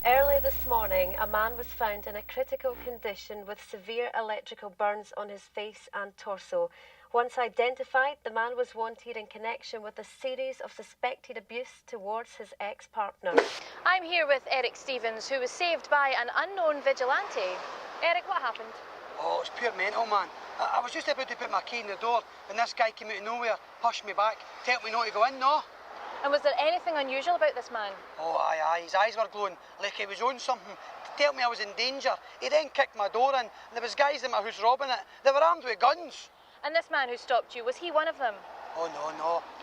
Early this morning, a man was found in a critical condition with severe electrical burns on his face and torso. Once identified, the man was wanted in connection with a series of suspected abuse towards his ex-partner. I'm here with Eric Stevens, who was saved by an unknown vigilante. Eric, what happened? Oh, it's pure mental, man. I was just about to put my key in the door and this guy came out of nowhere, pushed me back, told me not to go in, no. And was there anything unusual about this man? Oh, aye, his eyes were glowing like he was on something. To tell me I was in danger. He then kicked my door in and there was guys in my house robbing it. They were armed with guns. And this man who stopped you, was he one of them? Oh,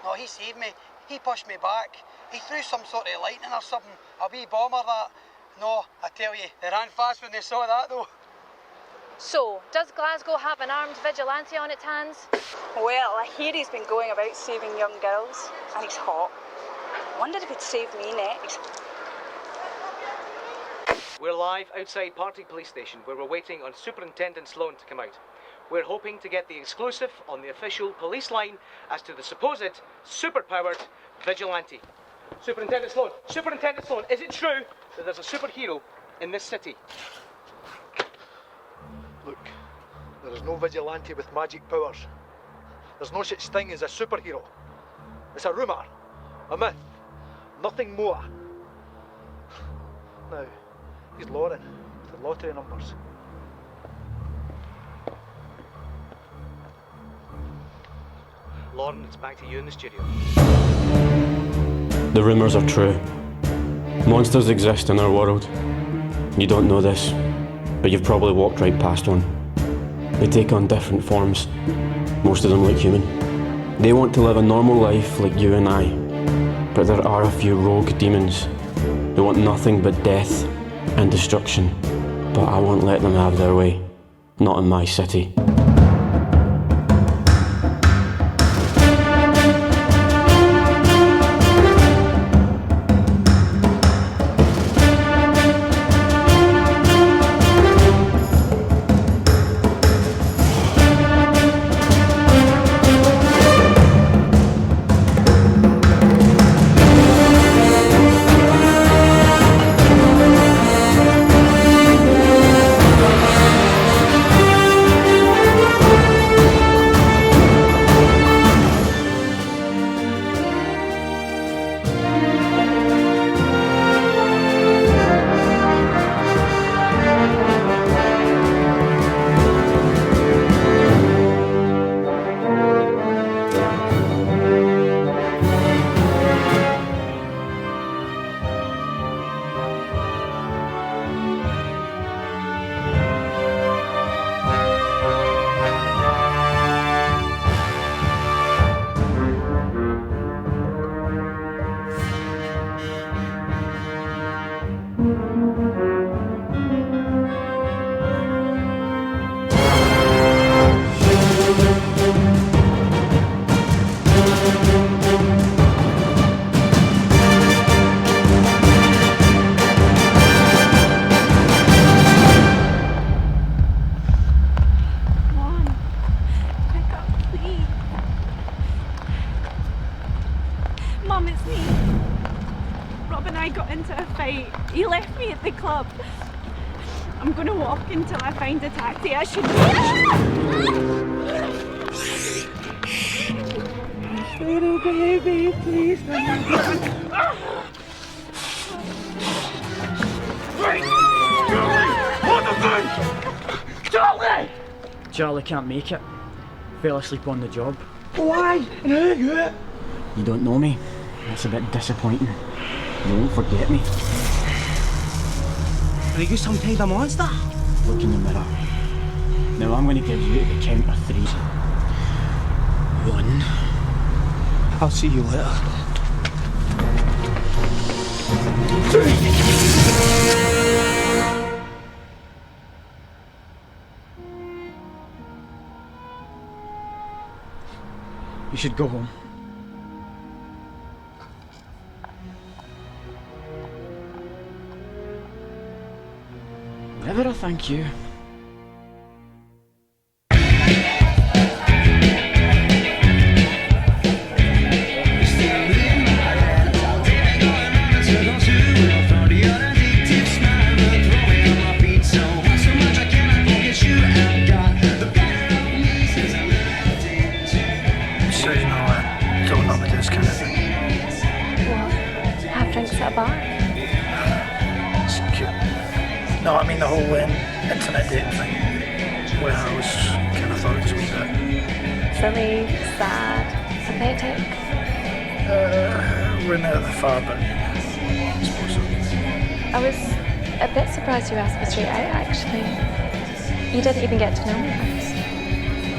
no, he saved me. He pushed me back. He threw some sort of lightning or something, a wee bomber that. No, I tell you, they ran fast when they saw that though. So, does Glasgow have an armed vigilante on its hands? Well, I hear he's been going about saving young girls, and he's hot. Wondered if he'd save me next. We're live outside Bartke police station where we're waiting on Superintendent Sloan to come out. We're hoping to get the exclusive on the official police line as to the supposed superpowered vigilante. Superintendent Sloan, is it true that there's a superhero in this city? Look, there is no vigilante with magic powers. There's no such thing as a superhero. It's a rumour, a myth, nothing more. Now, he's Lauren with the lottery numbers. Lauren, it's back to you in the studio. The rumours are true. Monsters exist in our world. You don't know this, but you've probably walked right past one. They take on different forms, most of them like human. They want to live a normal life like you and I, but there are a few rogue demons who want nothing but death and destruction. But I won't let them have their way, not in my city. Mum, it's me. Rob and I got into a fight. He left me at the club. I'm going to walk until I find a taxi. I should... Little baby, please. Charlie! Charlie can't make it. Fell asleep on the job. Why? You don't know me. That's a bit disappointing. You won't forget me. Are you some kind of monster? Look in the mirror. Now I'm going to give you the count of 3. 1. I'll see you later. 3. You should go home. Never a thank you. No, I mean the whole internet dating thing. Well, I was kind of thought it was a wee bit. Silly, sad, pathetic. We're not that far, but I suppose so. I was a bit surprised you asked me straight out, actually. You didn't even get to know me first.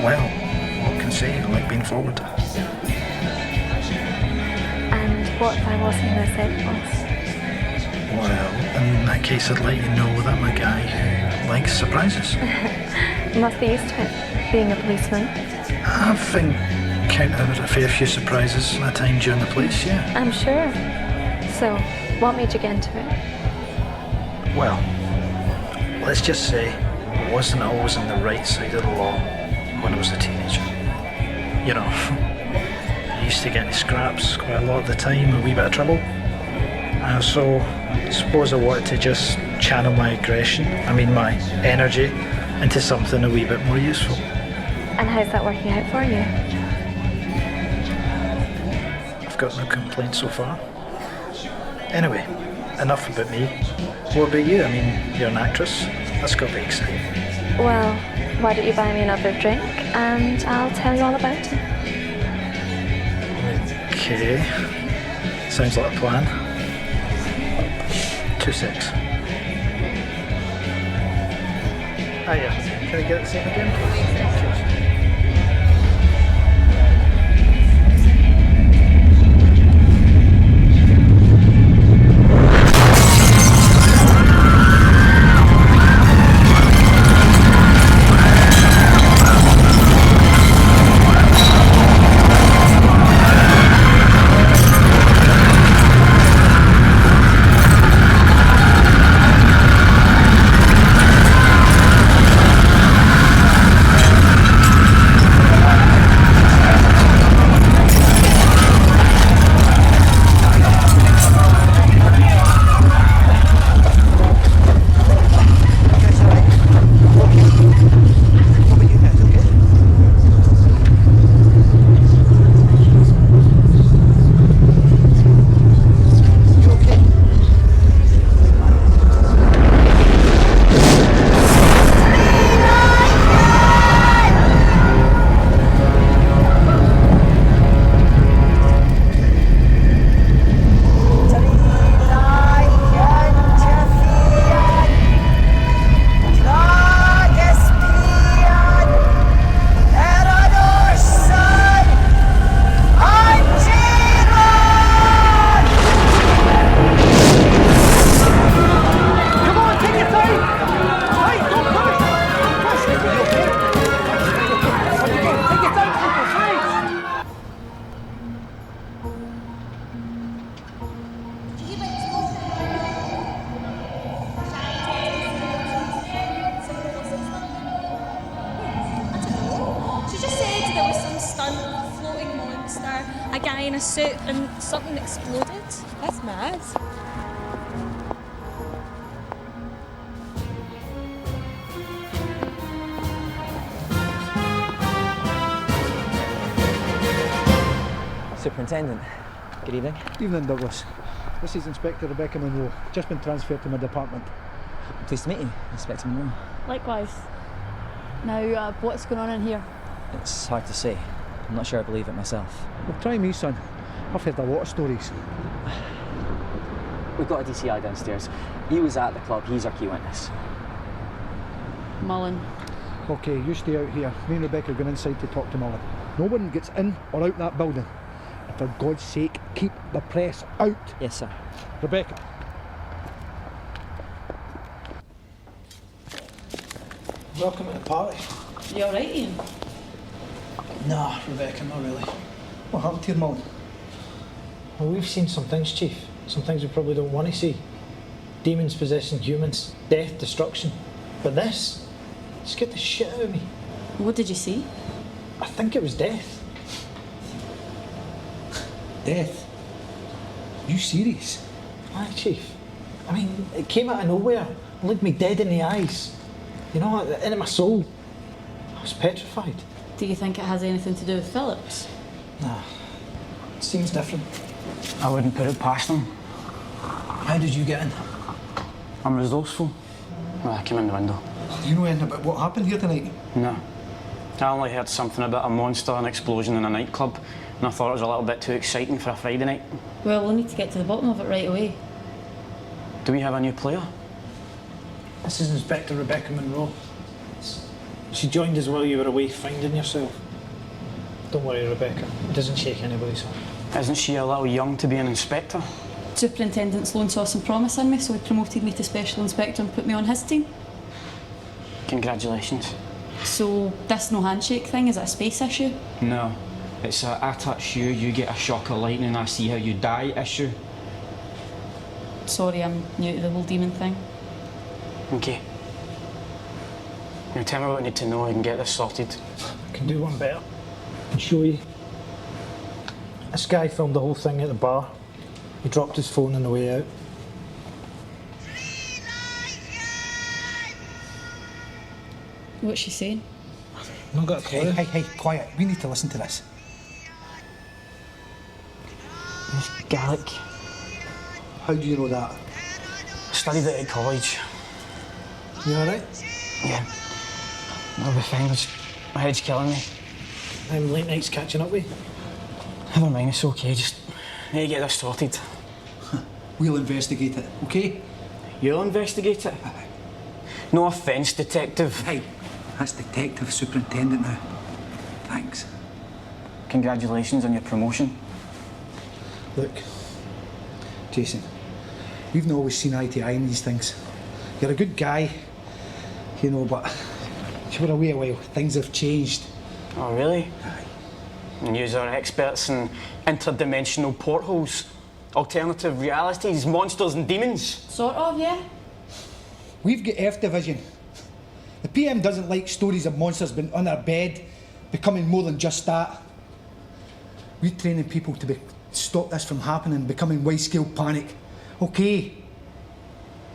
Well, what can I say? I like being forward. And what if I wasn't who I said it was? Well, in that case, I'd let you know that I'm a guy who likes surprises. You must be used to it, being a policeman. I've encountered a fair few surprises in my time during the police, yeah. I'm sure. So, what made you get into it? Well, let's just say I wasn't always on the right side of the law when I was a teenager. You know, I used to get into scraps quite a lot of the time, a wee bit of trouble. So I suppose I wanted to just channel my aggression, my energy, into something a wee bit more useful. And how's that working out for you? I've got no complaints so far. Anyway, enough about me. What about you? You're an actress. That's got to be exciting. Well, why don't you buy me another drink and I'll tell you all about it. Okay. Sounds like a plan. 2-6. Hiya. Can I get the same again, please? Cheers. And something exploded. That's mad. Superintendent, good evening. Evening, Douglas. This is Inspector Rebecca Monroe. Just been transferred to my department. Pleased to meet you, Inspector Monroe. Likewise. Now, what's going on in here? It's hard to say. I'm not sure I believe it myself. Well, try me, son. I've heard a lot of stories. We've got a DCI downstairs. He was at the club. He's our key witness. Mullen. Okay, you stay out here. Me and Rebecca are going inside to talk to Mullen. No one gets in or out that building. And for God's sake, keep the press out. Yes, sir. Rebecca. Welcome to the party. You alright, Ian? Nah, Rebecca, not really. What happened to your Mullen? Well, we've seen some things, Chief. Some things we probably don't want to see. Demons possessing humans, death, destruction. But this scared the shit out of me. What did you see? I think it was death. Death? You serious? Aye, Chief. I mean, it came out of nowhere and looked me dead in the eyes. You know, into my soul. I was petrified. Do you think it has anything to do with Phillips? Nah, it seems different. I wouldn't put it past them. How did you get in? I'm resourceful. Well, I came in the window. Do you know anything about what happened here tonight? No. I only heard something about a monster, an explosion in a nightclub, and I thought it was a little bit too exciting for a Friday night. Well, we'll need to get to the bottom of it right away. Do we have a new player? This is Inspector Rebecca Monroe. She joined us while you were away finding yourself. Don't worry, Rebecca. It doesn't shake anybody's hand. Isn't she a little young to be an inspector? Superintendent Sloan saw some promise in me, so he promoted me to Special Inspector and put me on his team. Congratulations. So, this no handshake thing, is it a space issue? No. It's a I touch you, you get a shock of lightning, I see how you die issue. Sorry, I'm new to the whole demon thing. Okay. Now tell me what I need to know and get this sorted. I can do one better. I can show you. This guy filmed the whole thing at the bar. He dropped his phone on the way out. What's she saying? I've not got a clue. Hey, quiet. We need to listen to this. Miss Gallic. How do you know that? I studied it at college. You alright? Yeah. I'll be fine. My head's killing me. Late nights catching up with you. Never mind, it's okay. Just need to get this sorted. We'll investigate it, okay? You'll investigate it? No offence, Detective. Hey, that's Detective Superintendent now. Thanks. Congratulations on your promotion. Look, Jason, we've not always seen eye to eye in these things. You're a good guy, you know, but you were away a while. Things have changed. Oh, really? Aye. And yous are experts in interdimensional portholes, alternative realities, monsters and demons. Sort of, yeah. We've got F Division. The PM doesn't like stories of monsters being on our bed, becoming more than just that. We're training people to stop this from happening, becoming wide-scale panic. Okay?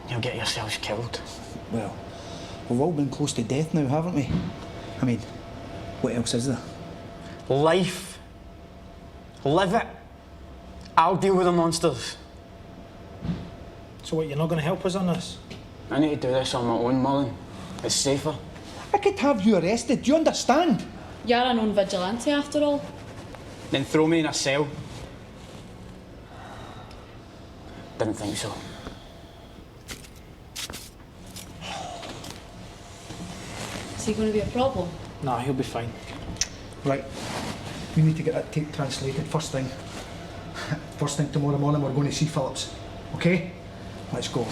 You'll get yourselves killed. Well, we've all been close to death now, haven't we? I mean, what else is there? Life. Live it. I'll deal with the monsters. So what, you're not going to help us on this? I need to do this on my own, Mullen. It's safer. I could have you arrested, do you understand? You're a known vigilante after all. Then throw me in a cell. Didn't think so. Is he going to be a problem? Nah, he'll be fine. Right, we need to get that tape translated first thing. First thing tomorrow morning we're going to see Phillips, okay? Let's go.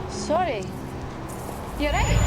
Sorry. You're right.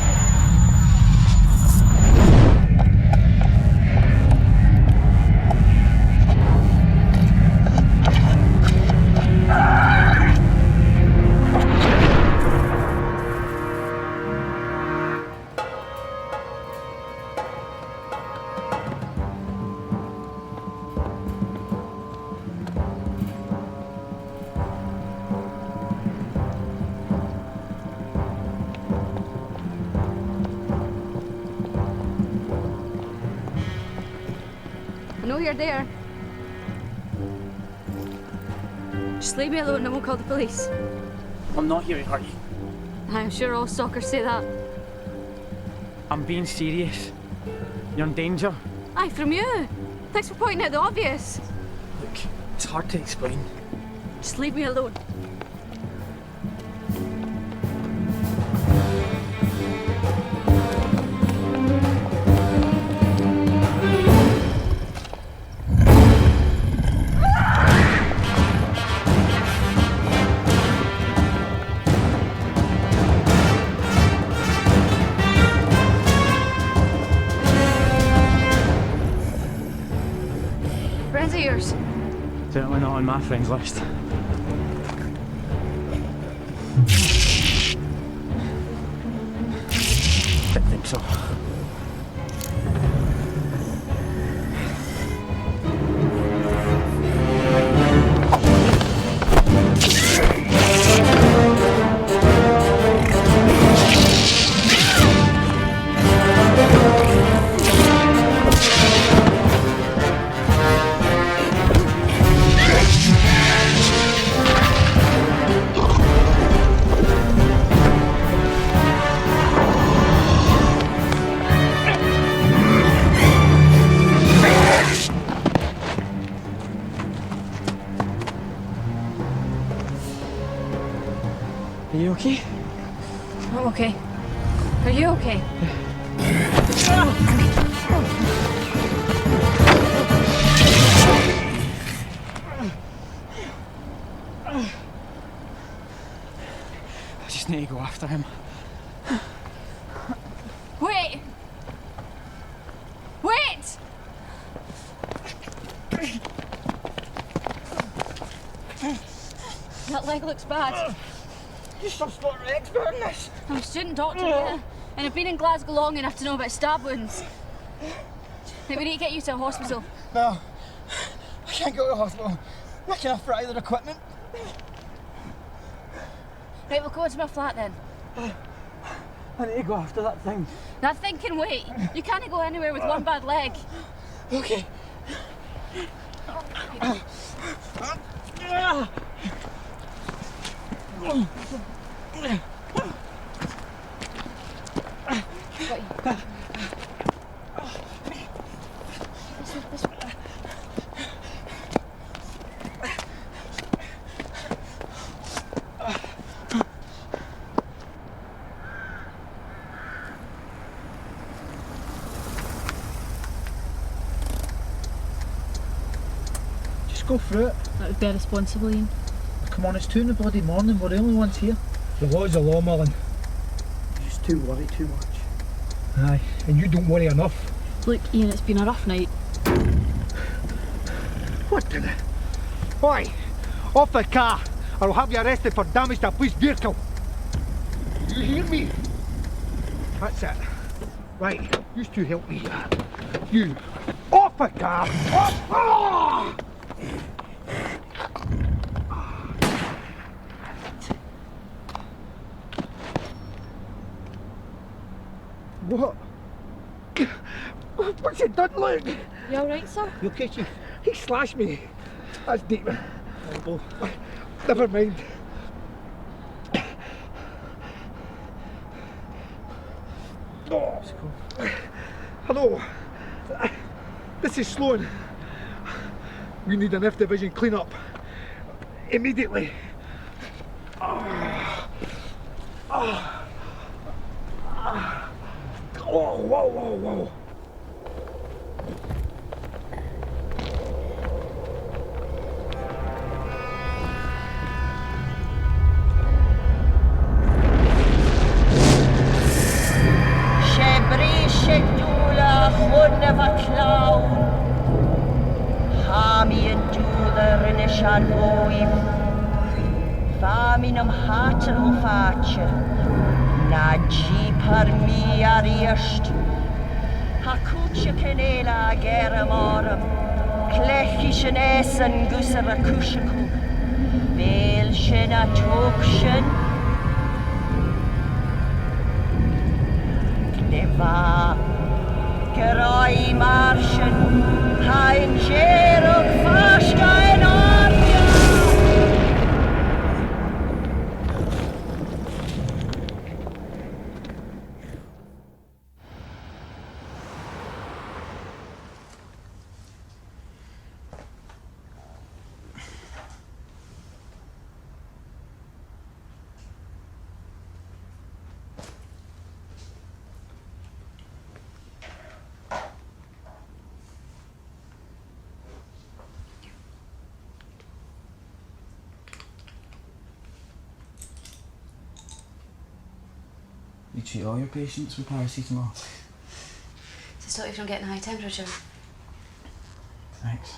I know you're there. Just leave me alone and we'll call the police. I'm not here to hurt you. I'm sure all stalkers say that. I'm being serious. You're in danger. Aye, from you. Thanks for pointing out the obvious. Look, it's hard to explain. Just leave me alone. Friends of yours? Certainly not on my friends list. Didn't think so. Are you okay? I just need to go after him. Wait! Wait! That leg looks bad. You're some sort of expert in this. I'm a student doctor, yeah. And I've been in Glasgow long enough to know about stab wounds. Right, we need to get you to a hospital. No, I can't go to the hospital. I can't fry their equipment. Right, we'll go to my flat then. I need to go after that thing. That thing can wait. You can't go anywhere with one bad leg. Okay. Just go through it. That would be irresponsible, Ian. Come on, it's 2 in the bloody morning, we're the only ones here. The law's the law, Mullen. You just too worried too much. Aye, and you don't worry enough. Look, Ian, it's been a rough night. What the... Oi! Off the car, or I'll have you arrested for damage to a police vehicle. You hear me? That's it. Right, you two help me. You, off the car! Off! Ah! What? What's he done, Luke? You alright, sir? You okay, Chief? He slashed me. That's deep. Horrible. Never mind. Oh. Hello. This is Sloan. We need an F Division clean-up. Immediately. Oh, whoa, whoa, whoa. Shebri shedula khuneva clown. Hami and do the renishan voiv. Faminum hatter ho fache. Na jeepar mi ariest. Hakucha canela geramorum. Klechish esen gusera kushaku. Belshin a tokshin. Neva. Geroi marschen. Hein jeruk fashta in armia. You treat all your patients with paracetamol. To stop you from getting a high temperature. Thanks.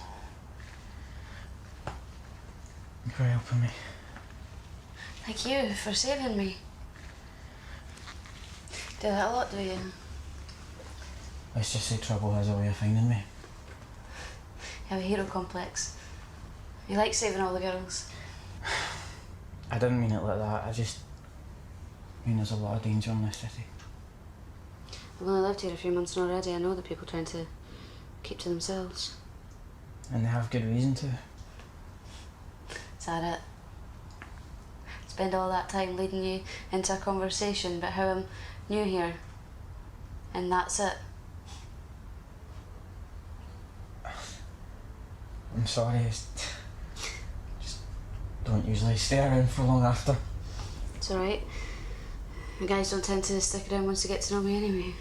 You're for helping me. Thank you for saving me. Do that a lot, do you? Let's just say trouble has a way of finding me. You have a hero complex. You like saving all the girls. I didn't mean it like that. I just mean there's a lot of danger in this city. I've only lived here a few months and already I know the people trying to keep to themselves. And they have good reason to. Is that it? Spend all that time leading you into a conversation about how I'm new here. And that's it. I'm sorry, I just don't usually stay around for long after. It's alright. The guys don't tend to stick around once they get to know me anyway.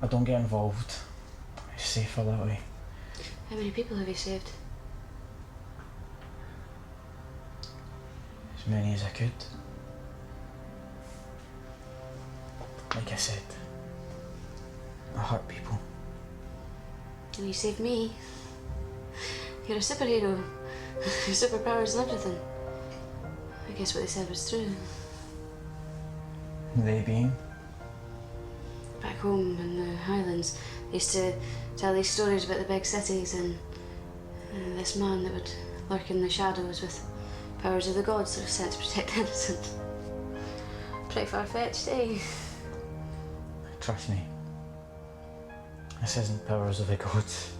I don't get involved. It's safer that way. How many people have you saved? As many as I could. Like I said, I hurt people. And you saved me. You're a superhero. Your superpowers and everything. I guess what they said was true. They being? Back home in the Highlands, they used to tell these stories about the big cities and this man that would lurk in the shadows with powers of the gods that were sent to protect the innocent. Pretty far-fetched, eh? Trust me. This isn't powers of the gods.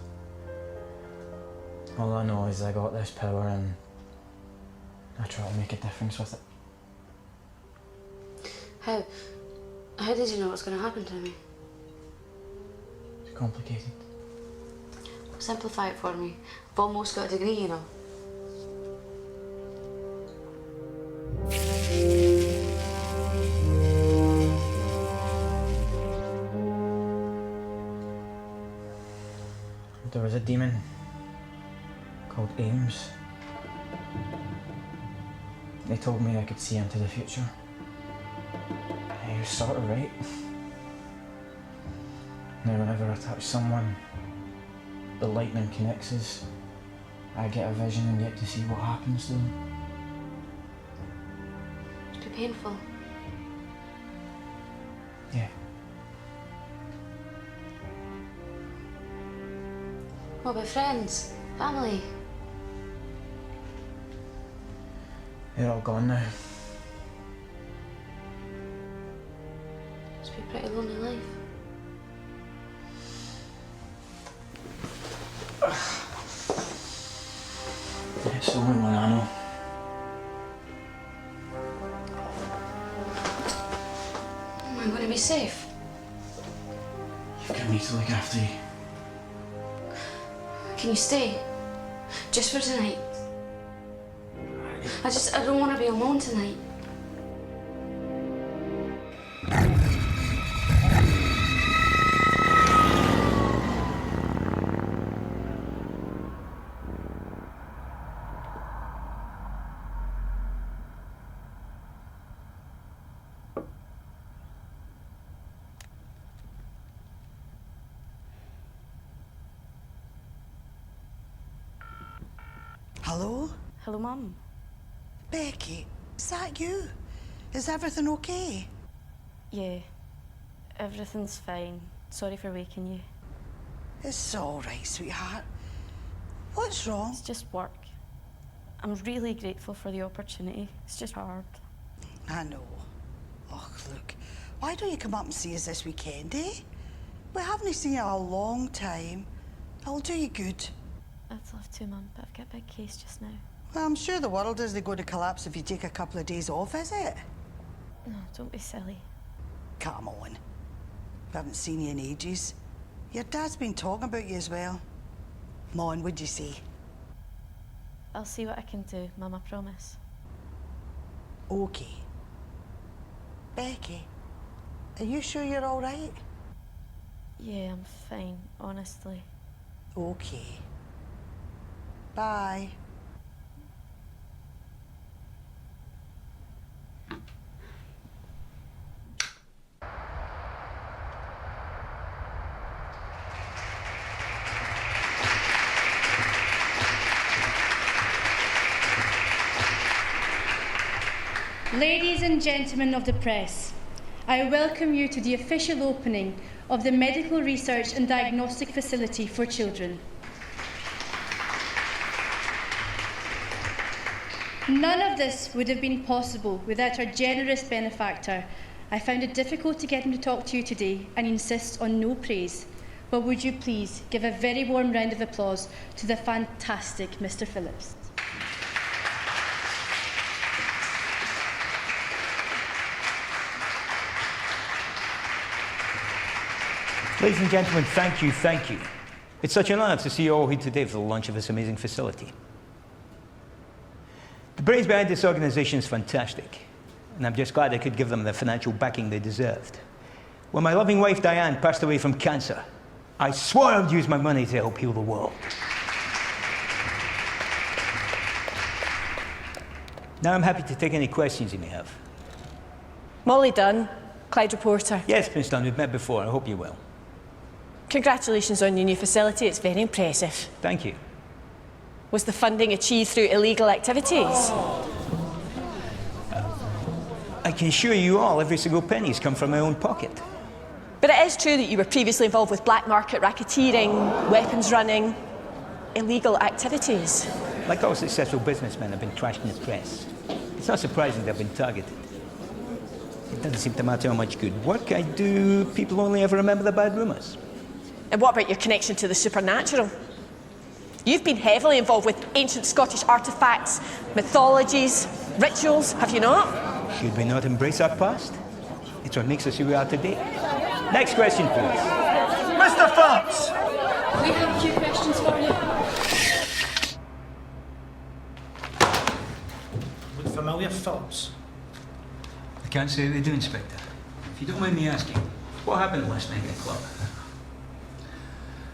All I know is I got this power and I try to make a difference with it. How did you know what was going to happen to me? It's complicated. Simplify it for me. I've almost got a degree, you know. There was a demon called Ames. They told me I could see into the future. He was sort of right. Now whenever I touch someone, the lightning connects us. I get a vision and get to see what happens to them. It'd be painful. Yeah. What about friends? Family? They're all gone now. Must be a pretty lonely life. It's the only one I know. Am I going to be safe? You've got me to look after you. Can you stay? Just for tonight? I don't want to be alone tonight. Hello? Hello, Mum. Becky, is that you? Is everything okay? Yeah, everything's fine. Sorry for waking you. It's all right, sweetheart. What's wrong? It's just work. I'm really grateful for the opportunity. It's just hard. I know. Oh, look, why don't you come up and see us this weekend, eh? We haven't seen you in a long time. It'll do you good. I'd love to, Mum, but I've got a big case just now. Well, I'm sure the world isn't going to collapse if you take a couple of days off, is it? No, don't be silly. Come on. We haven't seen you in ages. Your dad's been talking about you as well. Come on, what'd you say? I'll see what I can do, Mum, I promise. Okay. Becky, are you sure you're all right? Yeah, I'm fine, honestly. Okay. Bye. Ladies and gentlemen of the press, I welcome you to the official opening of the Medical Research and Diagnostic Facility for Children. None of this would have been possible without our generous benefactor. I found it difficult to get him to talk to you today and insists on no praise. But would you please give a very warm round of applause to the fantastic Mr. Phillips. Ladies and gentlemen, thank you, thank you. It's such an honour to see you all here today for the launch of this amazing facility. The brains behind this organisation is fantastic. and I'm just glad I could give them the financial backing they deserved. When my loving wife Diane passed away from cancer, I swore I would use my money to help heal the world. Now I'm happy to take any questions you may have. Molly Dunn, Clyde reporter. Yes, Miss Dunn, we've met before. I hope you're well. Congratulations on your new facility. It's very impressive. Thank you. Was the funding achieved through illegal activities? I can assure you all, every single penny's come from my own pocket. But it is true that you were previously involved with black market racketeering, weapons running, illegal activities. Like all successful businessmen, I've been trashed in the press. It's not surprising they've been targeted. It doesn't seem to matter how much good work I do, people only ever remember the bad rumours. And what about your connection to the supernatural? You've been heavily involved with ancient Scottish artefacts, mythologies, rituals, have you not? Should we not embrace our past? It's what makes us who we are today. Next question, please. Mr. Phillips! We have a few questions for you. Look familiar, Phillips? I can't say they do, Inspector. If you don't mind me asking, what happened last night in the club?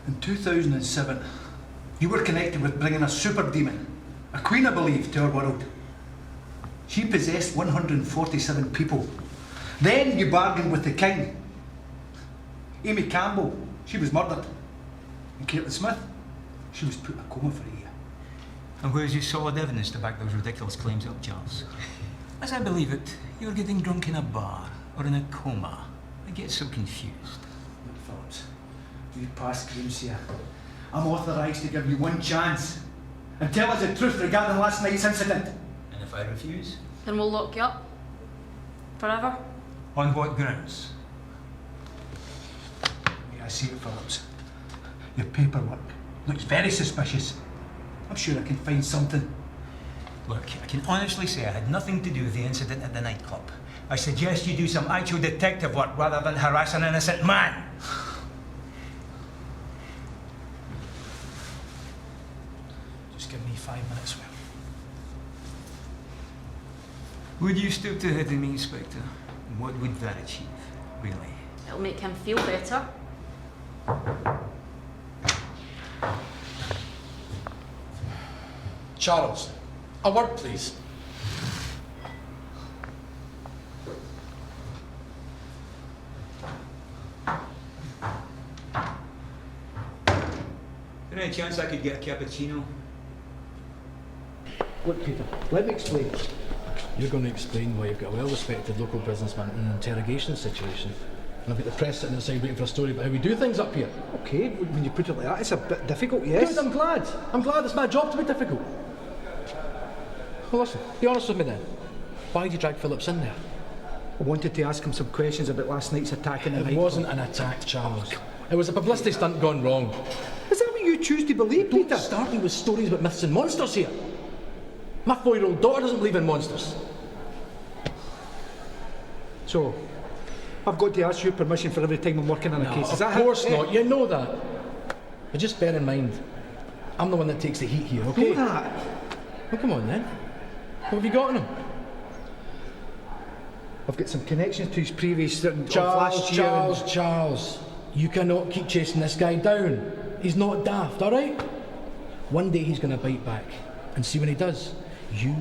In 2007, you were connected with bringing a super demon, a queen, I believe, to our world. She possessed 147 people. Then you bargained with the king. Amy Campbell, she was murdered. And Caitlin Smith, she was put in a coma for a year. And where's your solid evidence to back those ridiculous claims up, Charles? As I believe it, you're getting drunk in a bar or in a coma. I get so confused. Look, Phillips, we've passed creams here. I'm authorised to give you one chance and tell us the truth regarding last night's incident. And if I refuse? Then we'll lock you up. Forever. On what grounds? May I see it, Phillips? Your paperwork looks very suspicious. I'm sure I can find something. Look, I can honestly say I had nothing to do with the incident at the nightclub. I suggest you do some actual detective work rather than harass an innocent man. Just give me 5 minutes, Will. Would you stoop to hitting me, Inspector? What would that achieve, really? It'll make him feel better. Charles, a word, please. Is there any chance I could get a cappuccino? Look, Peter, let me explain. You're going to explain why you've got a well-respected local businessman in an interrogation situation. And I've got the press sitting outside waiting for a story about how we do things up here. Okay, when you put it like that, it's a bit difficult, yes? Good, I'm glad. I'm glad it's my job to be difficult. Well, listen, be honest with me then. Why did you drag Phillips in there? I wanted to ask him some questions about last night's attack in the night. It wasn't an attack, Charles. It was a publicity stunt gone wrong. Is that what you choose to believe, Peter? Don't start me with stories about myths and monsters here. My 4-year-old daughter doesn't believe in monsters. So, I've got to ask your permission for every time I'm working on a case. Is that of course not. You know that. But just bear in mind, I'm the one that takes the heat here, okay? Know that. Well, come on then. What have you got on him? I've got some connections to his previous last year. Charles. You cannot keep chasing this guy down. He's not daft, all right? One day he's going to bite back. And see when he does, you,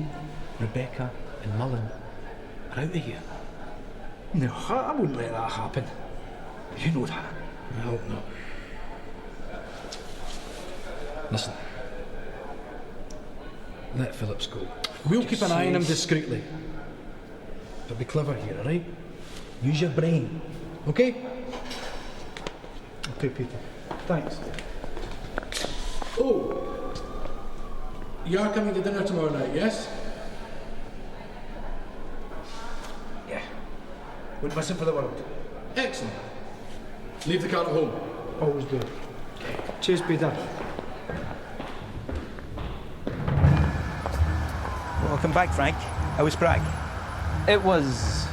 Rebecca and Mullen are out of here. No, I wouldn't let that happen. You know that. I hope not. Listen. Let Phillips go. We'll keep an eye on him discreetly. But be clever here, all right? Use your brain, okay? Okay, Peter. Thanks. Oh! You are coming to dinner tomorrow night, yes? Yeah. Wouldn't miss it for the world. Excellent. Leave the car at home. Always do. Cheers, Peter. Welcome back, Frank. How was Prague? It was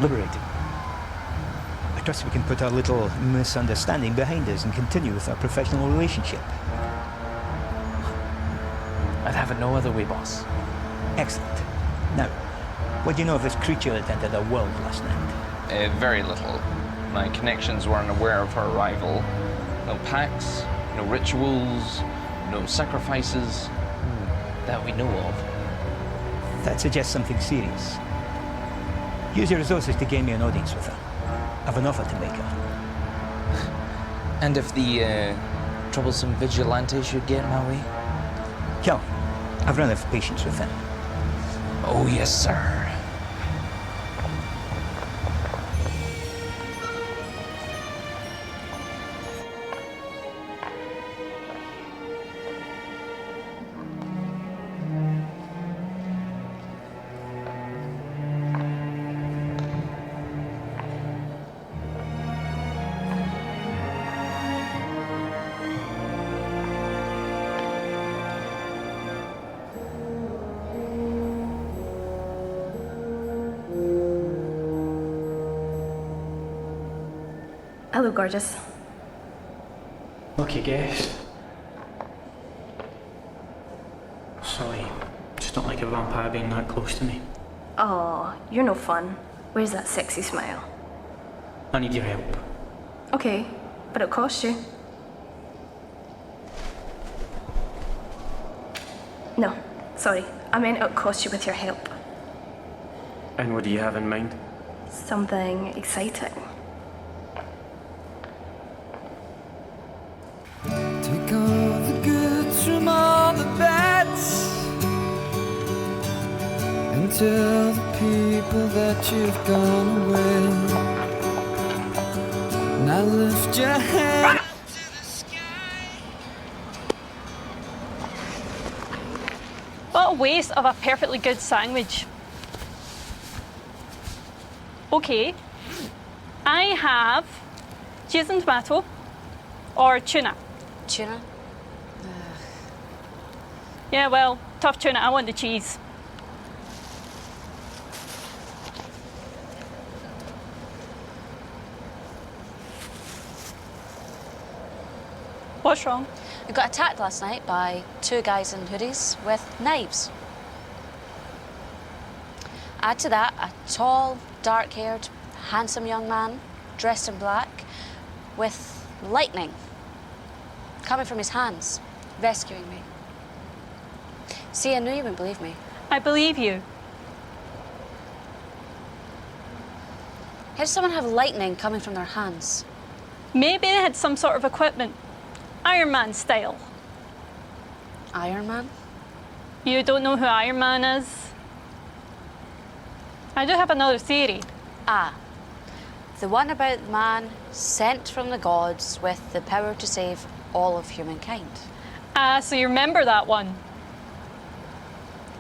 liberating. I trust we can put our little misunderstanding behind us and continue with our professional relationship. I'd have it no other way, boss. Excellent. Now, What do you know of this creature that entered our world last night? Very little. My connections weren't aware of her arrival. No pacts, no rituals, no sacrifices that we know of. That suggests something serious. Use your resources to gain me an audience with her. I've an offer to make her. And if the troublesome vigilante should get in my way? Kill. I've run out of patience with him. Oh, yes, sir. Hello, gorgeous. Lucky guess. Sorry, just don't like a vampire being that close to me. Oh, you're no fun. Where's that sexy smile? I need your help. Okay, but it'll cost you. No, sorry. I meant it'll cost you with your help. And what do you have in mind? Something exciting. Take all the goods from all the bads and tell the people that you've gone away. Now lift your head. What a waste of a perfectly good sandwich. Okay, I have cheese and tomato or tuna. Tuna? Yeah, well, tough tuna, I want the cheese. What's wrong? I got attacked last night by two guys in hoodies with knives. Add to that a tall, dark-haired, handsome young man dressed in black with lightning coming from his hands, rescuing me. See, I knew you wouldn't believe me. I believe you. How does someone have lightning coming from their hands? Maybe they had some sort of equipment. Iron Man style. Iron Man? You don't know who Iron Man is? I do have another theory. Ah, the one about the man sent from the gods with the power to save all of humankind. Ah, so you remember that one?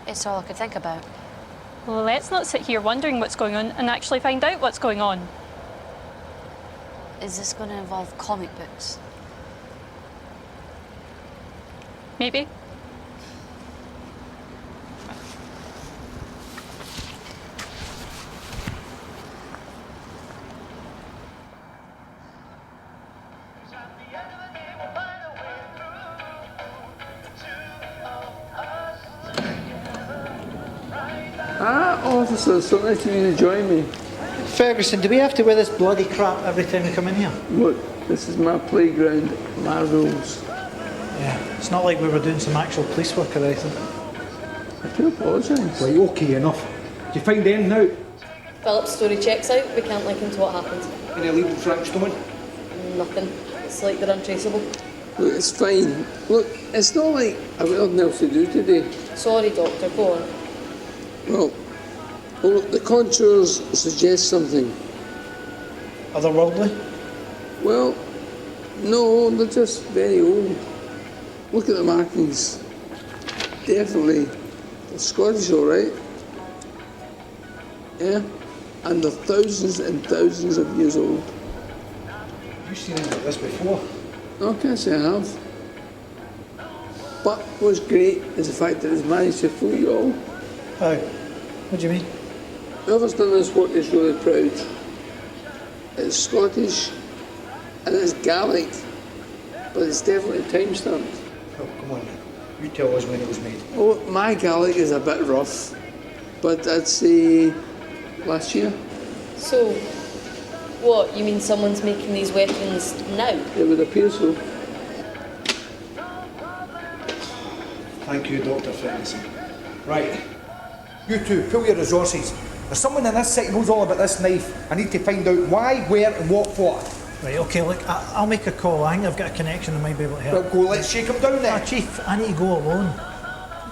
It's all I could think about. Well, let's not sit here wondering what's going on and actually find out what's going on. Is this going to involve comic books? Maybe. Officer, so nice of you to join me. Ferguson, do we have to wear this bloody crap every time we come in here? Look, this is my playground, my rules. Yeah, it's not like we were doing some actual police work or anything. I do apologise. Right, okay, enough. Do you find anything out? Philip's story checks out. We can't link him to what happened. Any legal tracks coming? Nothing. It's like they're untraceable. Look, it's fine. Look, it's not like I've got nothing else to do today. Sorry, Doctor. Go on. Well, look, the contours suggest something. Otherworldly? Well, no, they're just very old. Look at the markings. Definitely. They're Scottish, all right. Yeah? And they're thousands and thousands of years old. You've seen anything like this before? No, I can't say I have. But what's great is the fact that it's managed to fool you all. How? What do you mean? Whoever's done this work is really proud. It's Scottish and it's Gaelic, but it's definitely time-stamped. Oh, come on then. You tell us when it was made. Oh, my Gaelic is a bit rough. but I'd say last year. So, what, you mean someone's making these weapons now? It would appear so. Thank you, Dr. Ferguson. Right. You two, pull your resources. There's someone in this city knows all about this knife. I need to find out why, where, and what for. Right, okay, look, I'll make a call. I think I've got a connection that might be able to help. Well, go, let's shake him down then. Chief, I need to go alone.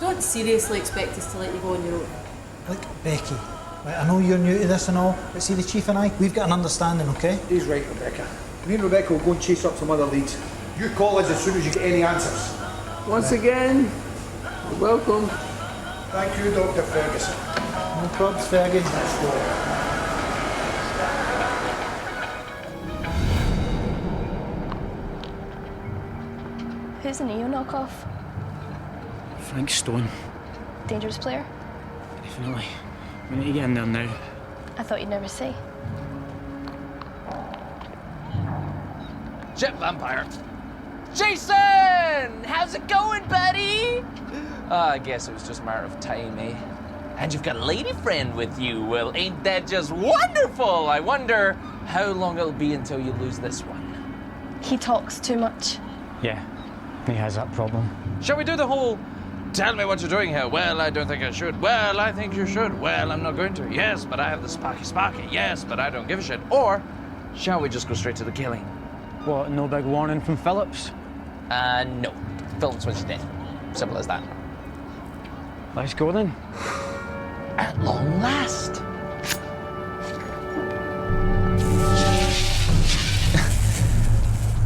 Don't seriously expect us to let you go on your own. Look, Becky, right, I know you're new to this and all, but see, the Chief and I, we've got an understanding, okay? He's right, Rebecca. Me and Rebecca will go and chase up some other leads. You call us as soon as you get any answers. Once again, welcome. Thank you, Dr. Ferguson. No probs, Fergie. Let's go. Who's the Neo knockoff? Frank Stone. Dangerous player? Definitely. We need to get in there now. I thought you'd never say. Jet vampire. Jason! How's it going, buddy? I guess it was just a matter of time, eh? And you've got a lady friend with you. Well, ain't that just wonderful? I wonder how long it'll be until you lose this one. He talks too much. Yeah, he has that problem. Shall we do the whole, tell me what you're doing here? Well, I don't think I should. Well, I think you should. Well, I'm not going to. Yes, but I have the sparky. Yes, but I don't give a shit. Or shall we just go straight to the killing? What, no big warning from Phillips? No. Phillips was dead. Simple as that. Let's go then. At long last.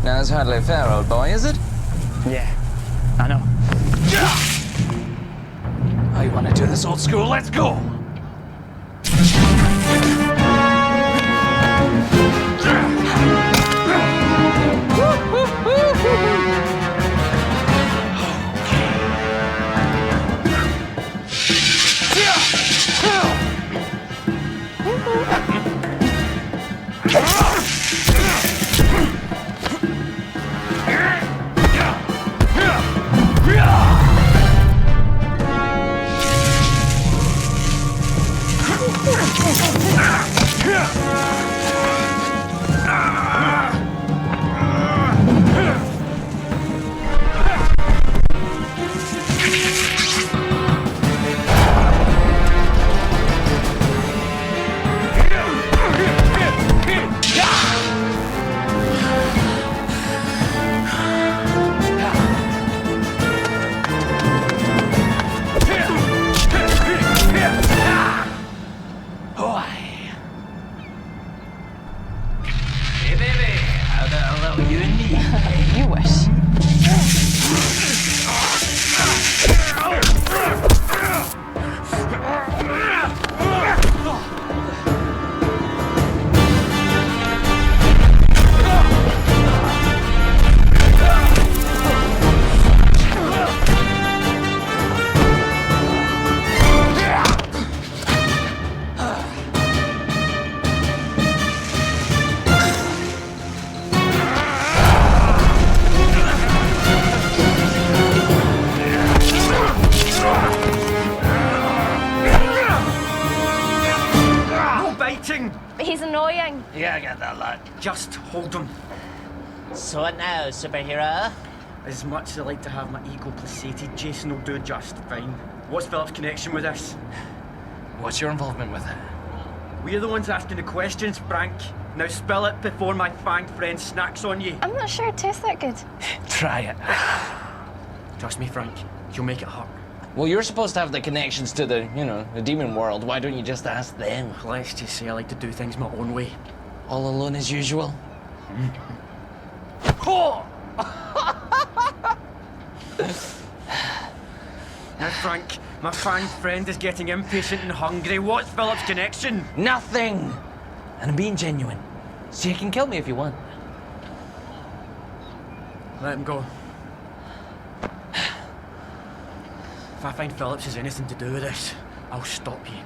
Now, that's hardly fair, old boy, is it? Yeah, I know. I want to do this old school. Let's go! He's annoying. Yeah, I get that, lad. Just hold him. So what now, superhero? As much as I like to have my ego placated, Jason will do just fine. What's Philip's connection with this? What's your involvement with it? We're the ones asking the questions, Frank. Now spill it before my fanged friend snacks on you. I'm not sure it tastes that good. Try it. Trust me, Frank. You'll make it hurt. Well, you're supposed to have the connections to the, the demon world. Why don't you just ask them? Let's just say I like to do things my own way. All alone as usual? Now, Frank, my fanged friend is getting impatient and hungry. What's Philip's connection? Nothing! And I'm being genuine. So you can kill me if you want. Let him go. If I find Phillips has anything to do with this, I'll stop you.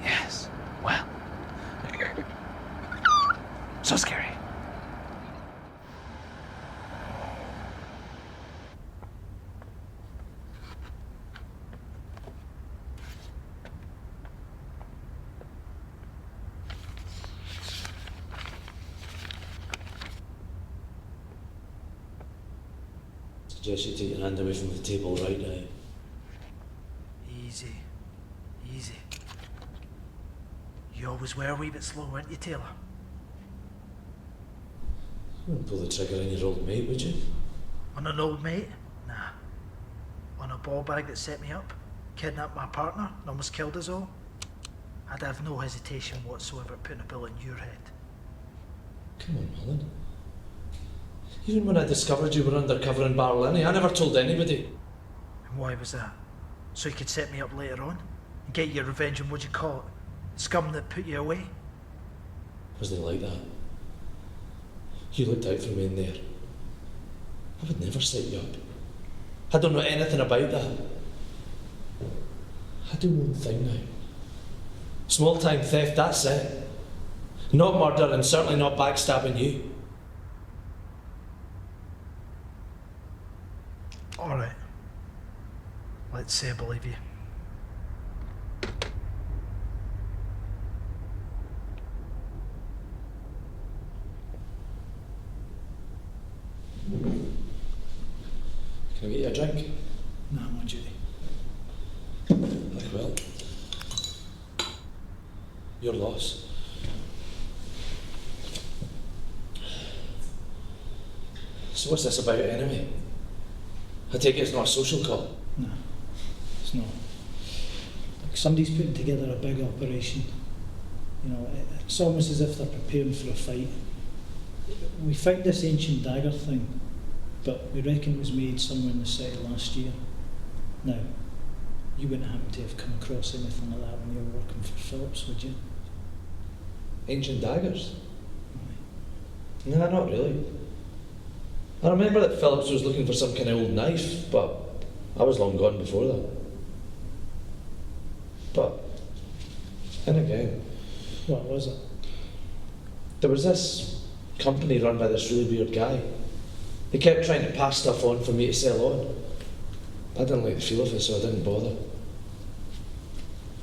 Yes. Well. So scary. Suggest you take your hand away from the table right now. Easy. Easy. You always were a wee bit slow, weren't you, Taylor? You wouldn't pull the trigger on your old mate, would you? On an old mate? Nah. On a ball bag that set me up, kidnapped my partner, and almost killed us all. I'd have no hesitation whatsoever putting a bullet in your head. Come on, Mullen. Even when I discovered you were undercover in Barlini, I never told anybody. And why was that? So you could set me up later on? And get your revenge on what you call it? Scum that put you away? Was it like that? You looked out for me in there. I would never set you up. I don't know anything about that. I do one thing now. Small-time theft, that's it. Not murder and certainly not backstabbing you. All right. Let's say I believe you. Can I get you a drink? No, I'm on duty. Very well. Your loss. So what's this about anyway? I take it it's not a social call? No, it's not. Like somebody's putting together a big operation. You know, it's almost as if they're preparing for a fight. We found this ancient dagger thing, but we reckon it was made somewhere in the city last year. Now, you wouldn't happen to have come across anything like that when you were working for Phillips, would you? Ancient daggers? No, not really. I remember that Phillips was looking for some kind of old knife, but I was long gone before that. But, then again... What was it? There was this company run by this really weird guy. He kept trying to pass stuff on for me to sell on. I didn't like the feel of it, so I didn't bother.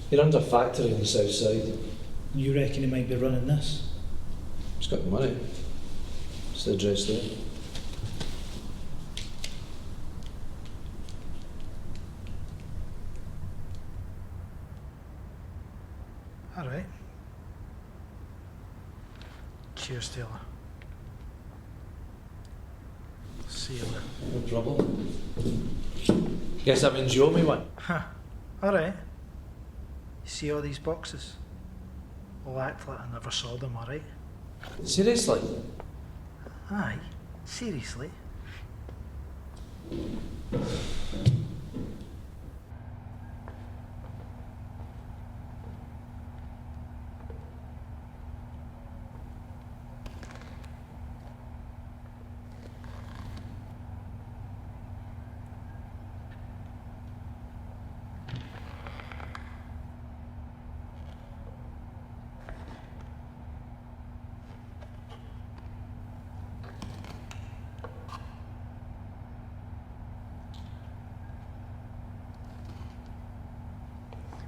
He runs a factory on the south side. You reckon he might be running this? He's got the money. It's the address there. All right. Cheers, Taylor. See you later. No problem. Guess that means you owe me one. Huh. All right. You see all these boxes? I'll act like I never saw them, all right? Seriously? Aye. Seriously.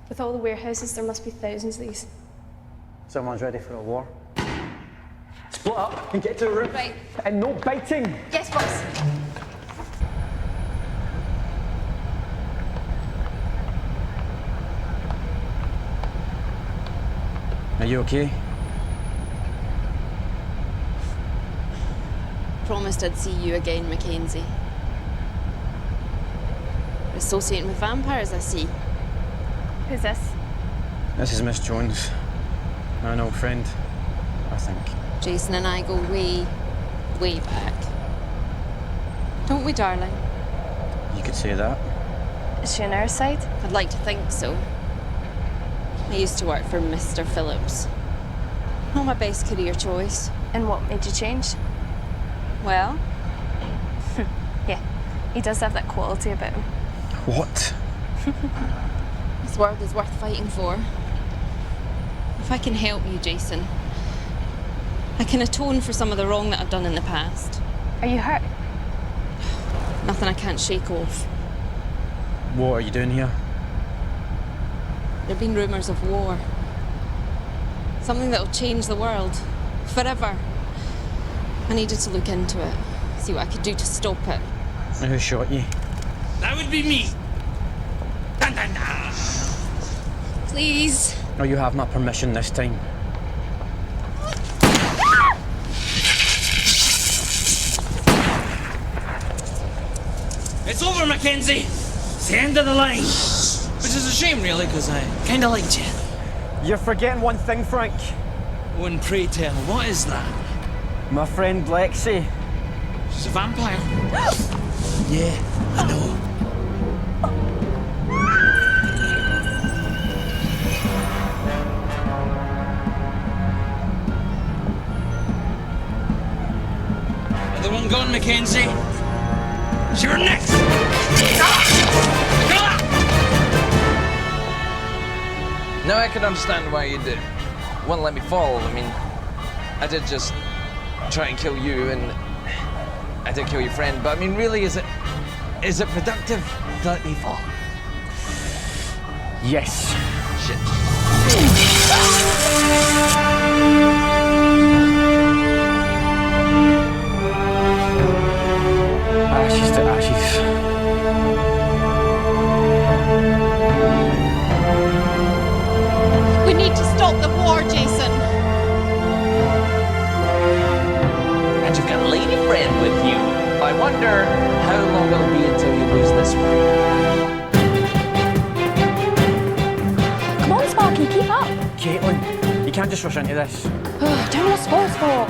With all the warehouses, there must be thousands of these. Someone's ready for a war. Split up and get to the room. Right. And no biting. Yes, boss. Are you okay? Promised I'd see you again, Mackenzie. Associating with vampires, I see. Who's this? This is Miss Jones. An old friend, I think. Jason and I go way, way back. Don't we, darling? You could say that. Is she on our side? I'd like to think so. I used to work for Mr. Phillips. Not my best career choice. And what made you change? Well? Yeah, he does have that quality about him. What? This world is worth fighting for. If I can help you, Jason, I can atone for some of the wrong that I've done in the past. Are you hurt? Nothing I can't shake off. What are you doing here? There have been rumours of war. Something that'll change the world. Forever. I needed to look into it. See what I could do to stop it. Who shot you? That would be me. Dun, dun, dun. Please. Oh, you have my permission this time. It's over, Mackenzie. It's the end of the line. Which is a shame, really, because I kind of liked you. You're forgetting one thing, Frank. Oh, and pray tell, what is that? My friend Lexi. She's a vampire. Yeah, I know. Another one gone, Mackenzie. You're next! Now I can understand why you did. Wouldn't let me fall. I mean, I did just try and kill you, and I did kill your friend. But I mean, really, is it productive to let me fall? Yes. Shit. Ashes to ashes. We need to stop the war, Jason. And you've got a lady friend with you. I wonder how long it'll be until you lose this one. Come on, Sparky, keep up. Caitlin, you can't just rush into this. Don't know what sports for.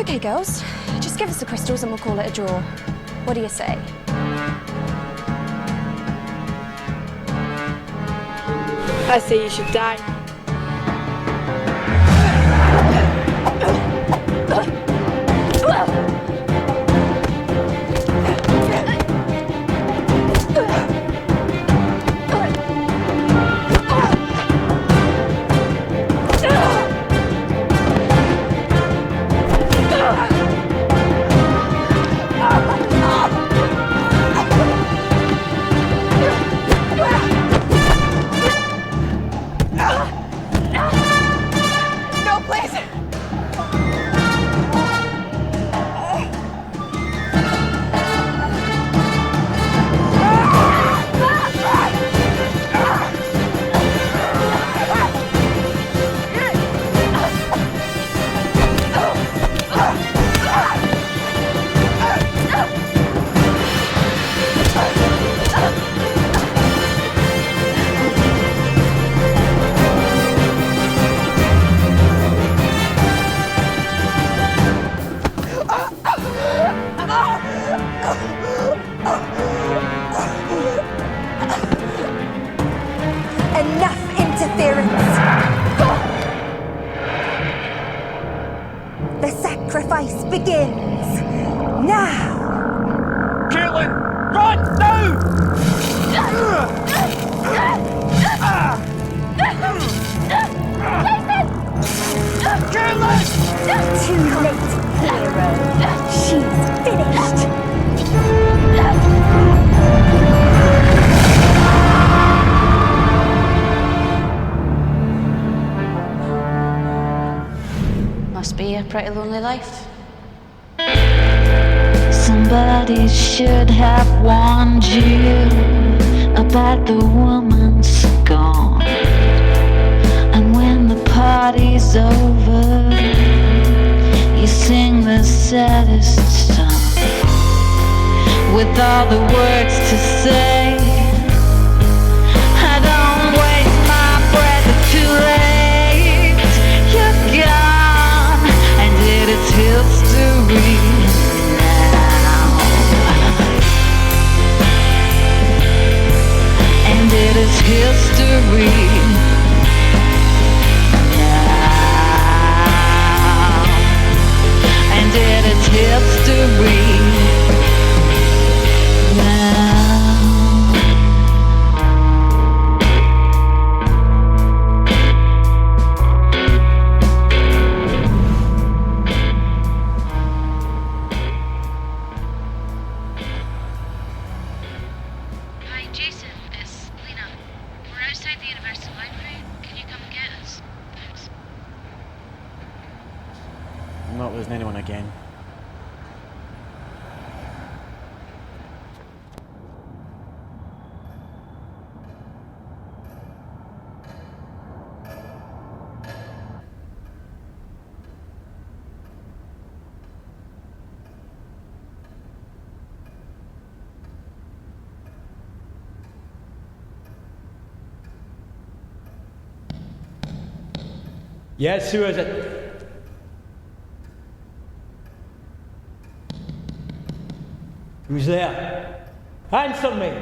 Okay, girls, just give us the crystals and we'll call it a draw. What do you say? I say you should die. Enough interference! The sacrifice begins now! Caitlin, run now! Caitlin! Too late, hero. She's finished. Must be a pretty lonely life. Somebody should have warned you about the woman's gone. And when the party's over, you sing the saddest song with all the words to say. I don't waste my breath, it's too late. You're gone, and it is history now. And it is history now. And it is history now. Hi, Jason. It's Lena. We're outside the University Library. Can you come and get us? Thanks. I'm not losing anyone again. Yes, who is it? Who's there? Answer me!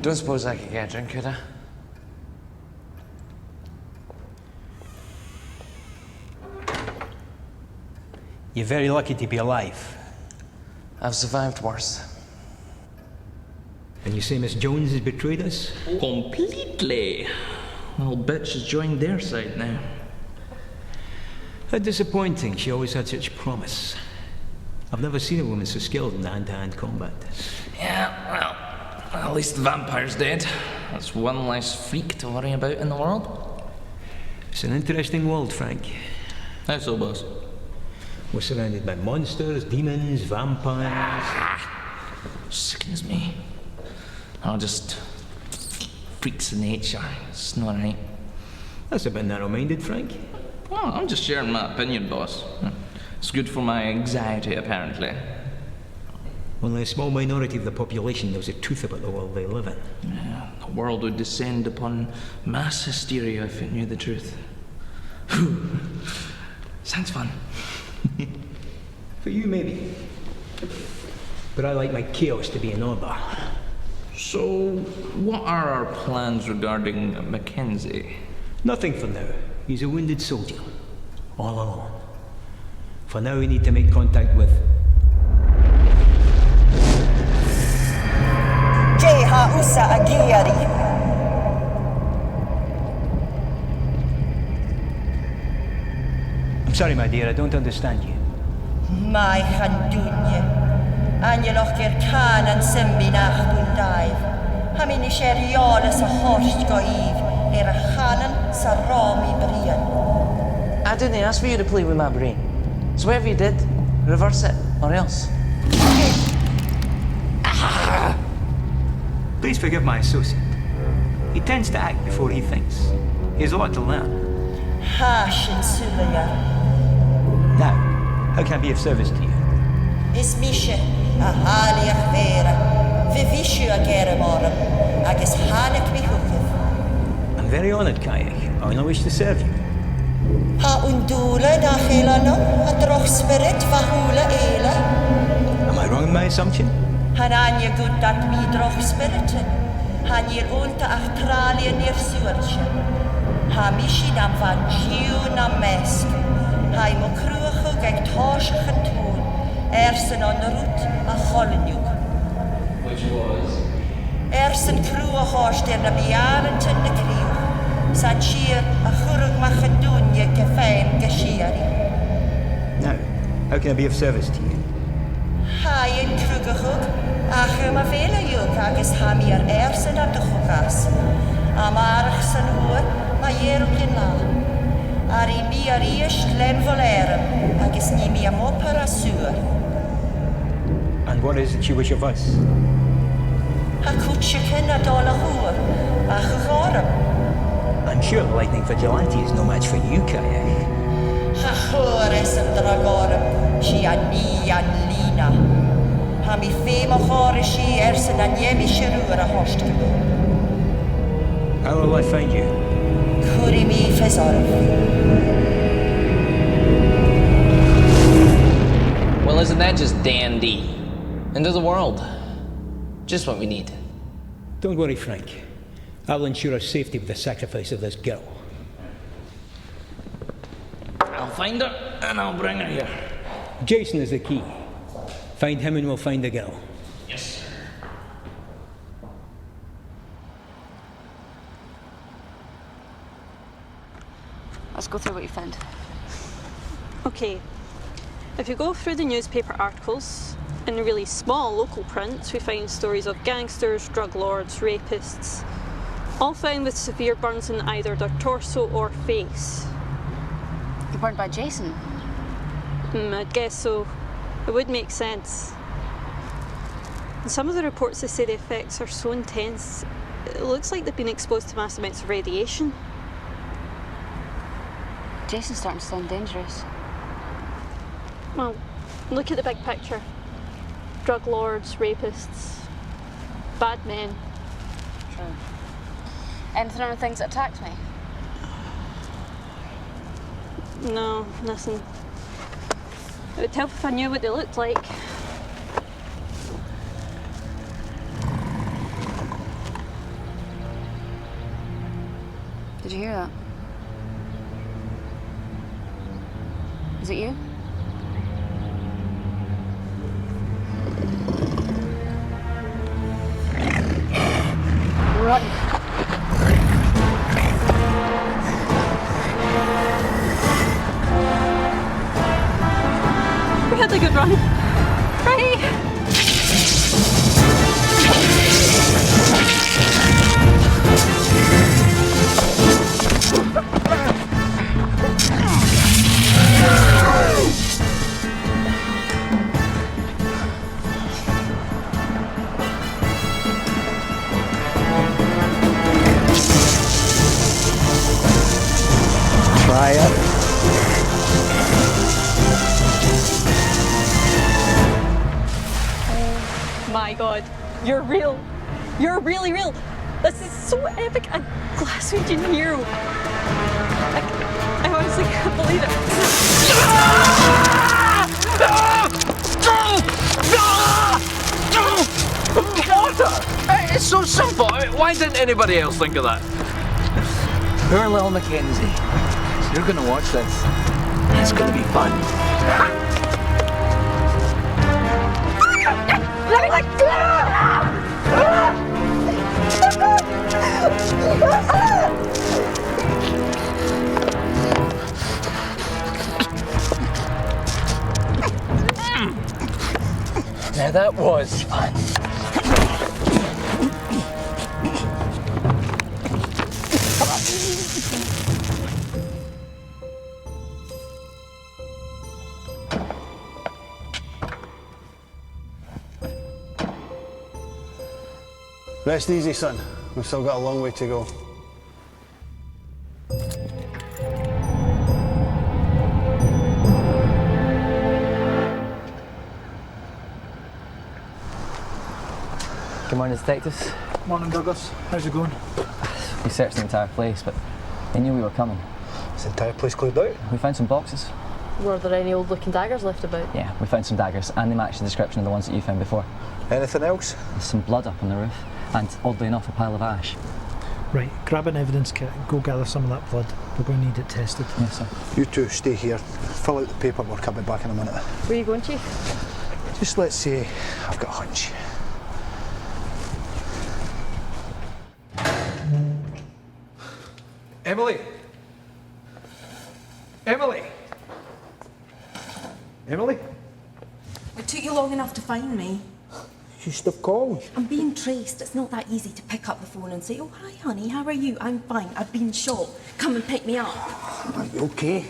Don't suppose I could get a drink, could I? You're very lucky to be alive. I've survived worse. And you say Miss Jones has betrayed us? Completely. Well, bitch has joined their side now. How disappointing. She always had such promise. I've never seen a woman so skilled in hand-to-hand combat. Yeah, well, at least the vampire's dead. That's one less freak to worry about in the world. It's an interesting world, Frank. How so, boss? We're surrounded by monsters, demons, vampires. Sickens me. Oh, just freaks of nature. It's not right. That's a bit narrow-minded, Frank. Oh, I'm just sharing my opinion, boss. It's good for my anxiety, apparently. Only a small minority of the population knows the truth about the world they live in. Yeah, the world would descend upon mass hysteria if it knew the truth. Whew. Sounds fun. For you, maybe. But I like my chaos to be in order. So, what are our plans regarding Mackenzie? Nothing for now. He's a wounded soldier. All alone. For now, we need to make contact with... Jeha Usa Agiari. I'm sorry, my dear, I don't understand you. Mai Handunye. Angeloch ger can and Simbinach Bundive. Hamini Sheriola sa Horst Goiv. Hanan sa Romi Brian. I didn't ask for you to play with my brain. So whatever you did, reverse it, or else. Please forgive my associate. He tends to act before he thinks. He has a lot to learn. Hashin Sulaya. Now, how can I be of service to you? Ismishe, a Haliach Vera. Vivishu a Geramorum. Agus Hanek mi Hukiv. I'm very honored, Kayak. I only wish to serve you. Ha undula da Helano, a droch spirit vahula ela. Am I wrong in my assumption? Hananya good dat mi droch spiritin. Hanir unta achtralia nir suarche. Ha mishi nam van jiu nam mesk. Hai mo cruachug ag toshach an toon. Ersen on the root a cholinjuk. Which was? Ersen cruachos der na biarentin na kriuch. San shir a churug machadunya gefeim gashiari. Now, how can I be of service to you? Haien krugachug, achum a vela juk agus hamir ersen at de chugas. Amarach san hoer, ma jeruk in la. Ari mi arish len volerem, agus ni mi amopera sur. And what is it you wish of us? Ha kutschiken a dola hoer, a chugorem. I'm sure lightning vigilante is no match for you, Kayak. Ha chores an dragorem, shi an ni an Lena. Ha mi fema chore shi ersen an yemi shirur a hostel. How will I find you? Kuri mi fezorem. Well, isn't that just dandy? End of the world. Just what we need. Don't worry, Frank. I'll ensure our safety with the sacrifice of this girl. I'll find her and I'll bring her here. Jason is the key. Find him and we'll find the girl. Yes, sir. Let's go through what you found. Okay. If you go through the newspaper articles, in really small local print, we find stories of gangsters, drug lords, rapists, all found with severe burns in either their torso or face. You're burned by Jason? I'd guess so. It would make sense. In some of the reports, they say the effects are so intense, it looks like they've been exposed to mass amounts of radiation. Jason's starting to sound dangerous. Well, look at the big picture. Drug lords, rapists, bad men. True. Anything on the things that attacked me? No, nothing. It would help if I knew what they looked like. Did you hear that? Is it you? Run! We had a good run. Right? Try it. Oh my god, you're real. You're really real. This is so epic. A Glaswegian hero. I honestly can't believe it. Water! It's so simple. Why didn't anybody else think of that? Poor little Mackenzie. You're gonna watch this. It's gonna be fun. Let me Now that was fun. Rest easy, son. We've still got a long way to go. Good morning, detectives. Morning, Douglas. How's it going? We searched the entire place, but they knew we were coming. Is the entire place cleared out? We found some boxes. Were there any old-looking daggers left about? Yeah, we found some daggers, and they matched the description of the ones that you found before. Anything else? There's some blood up on the roof, and oddly enough, a pile of ash. Right, grab an evidence kit and go gather some of that blood. We're going to need it tested. Yes, sir. You two stay here. Fill out the paperwork. I'll be back in a minute. Where are you going, Chief? Just let's say I've got a hunch. Emily! Emily! Emily? It took you long enough to find me. You should have called. I'm being traced. It's not that easy to pick up the phone and say, oh, hi, honey, how are you? I'm fine. I've been shot. Come and pick me up. Are you okay?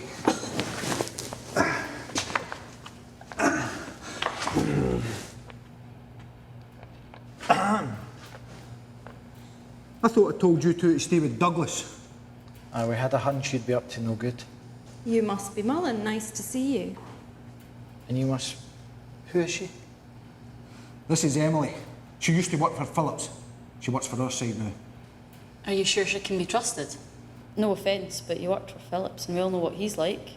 I thought I told you two to stay with Douglas. We had a hunch you'd be up to no good. You must be Mullen. Nice to see you. And you must... Who is she? This is Emily. She used to work for Phillips. She works for our side now. Are you sure she can be trusted? No offence, but you worked for Phillips and we all know what he's like.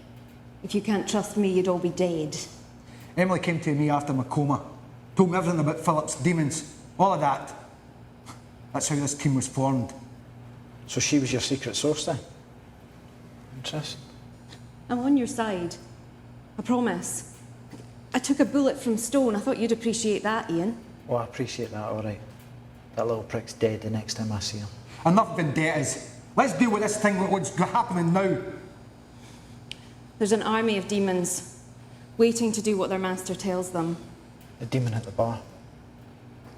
If you can't trust me, you'd all be dead. Emily came to me after my coma. Told me everything about Phillips, demons, all of that. That's how this team was formed. So she was your secret source then? Interesting. I'm on your side. I promise. I took a bullet from stone. I thought you'd appreciate that, Ian. Oh, I appreciate that, all right. That little prick's dead the next time I see him. Enough vendettas. Let's deal with this thing, what's happening now. There's an army of demons waiting to do what their master tells them. The demon at the bar.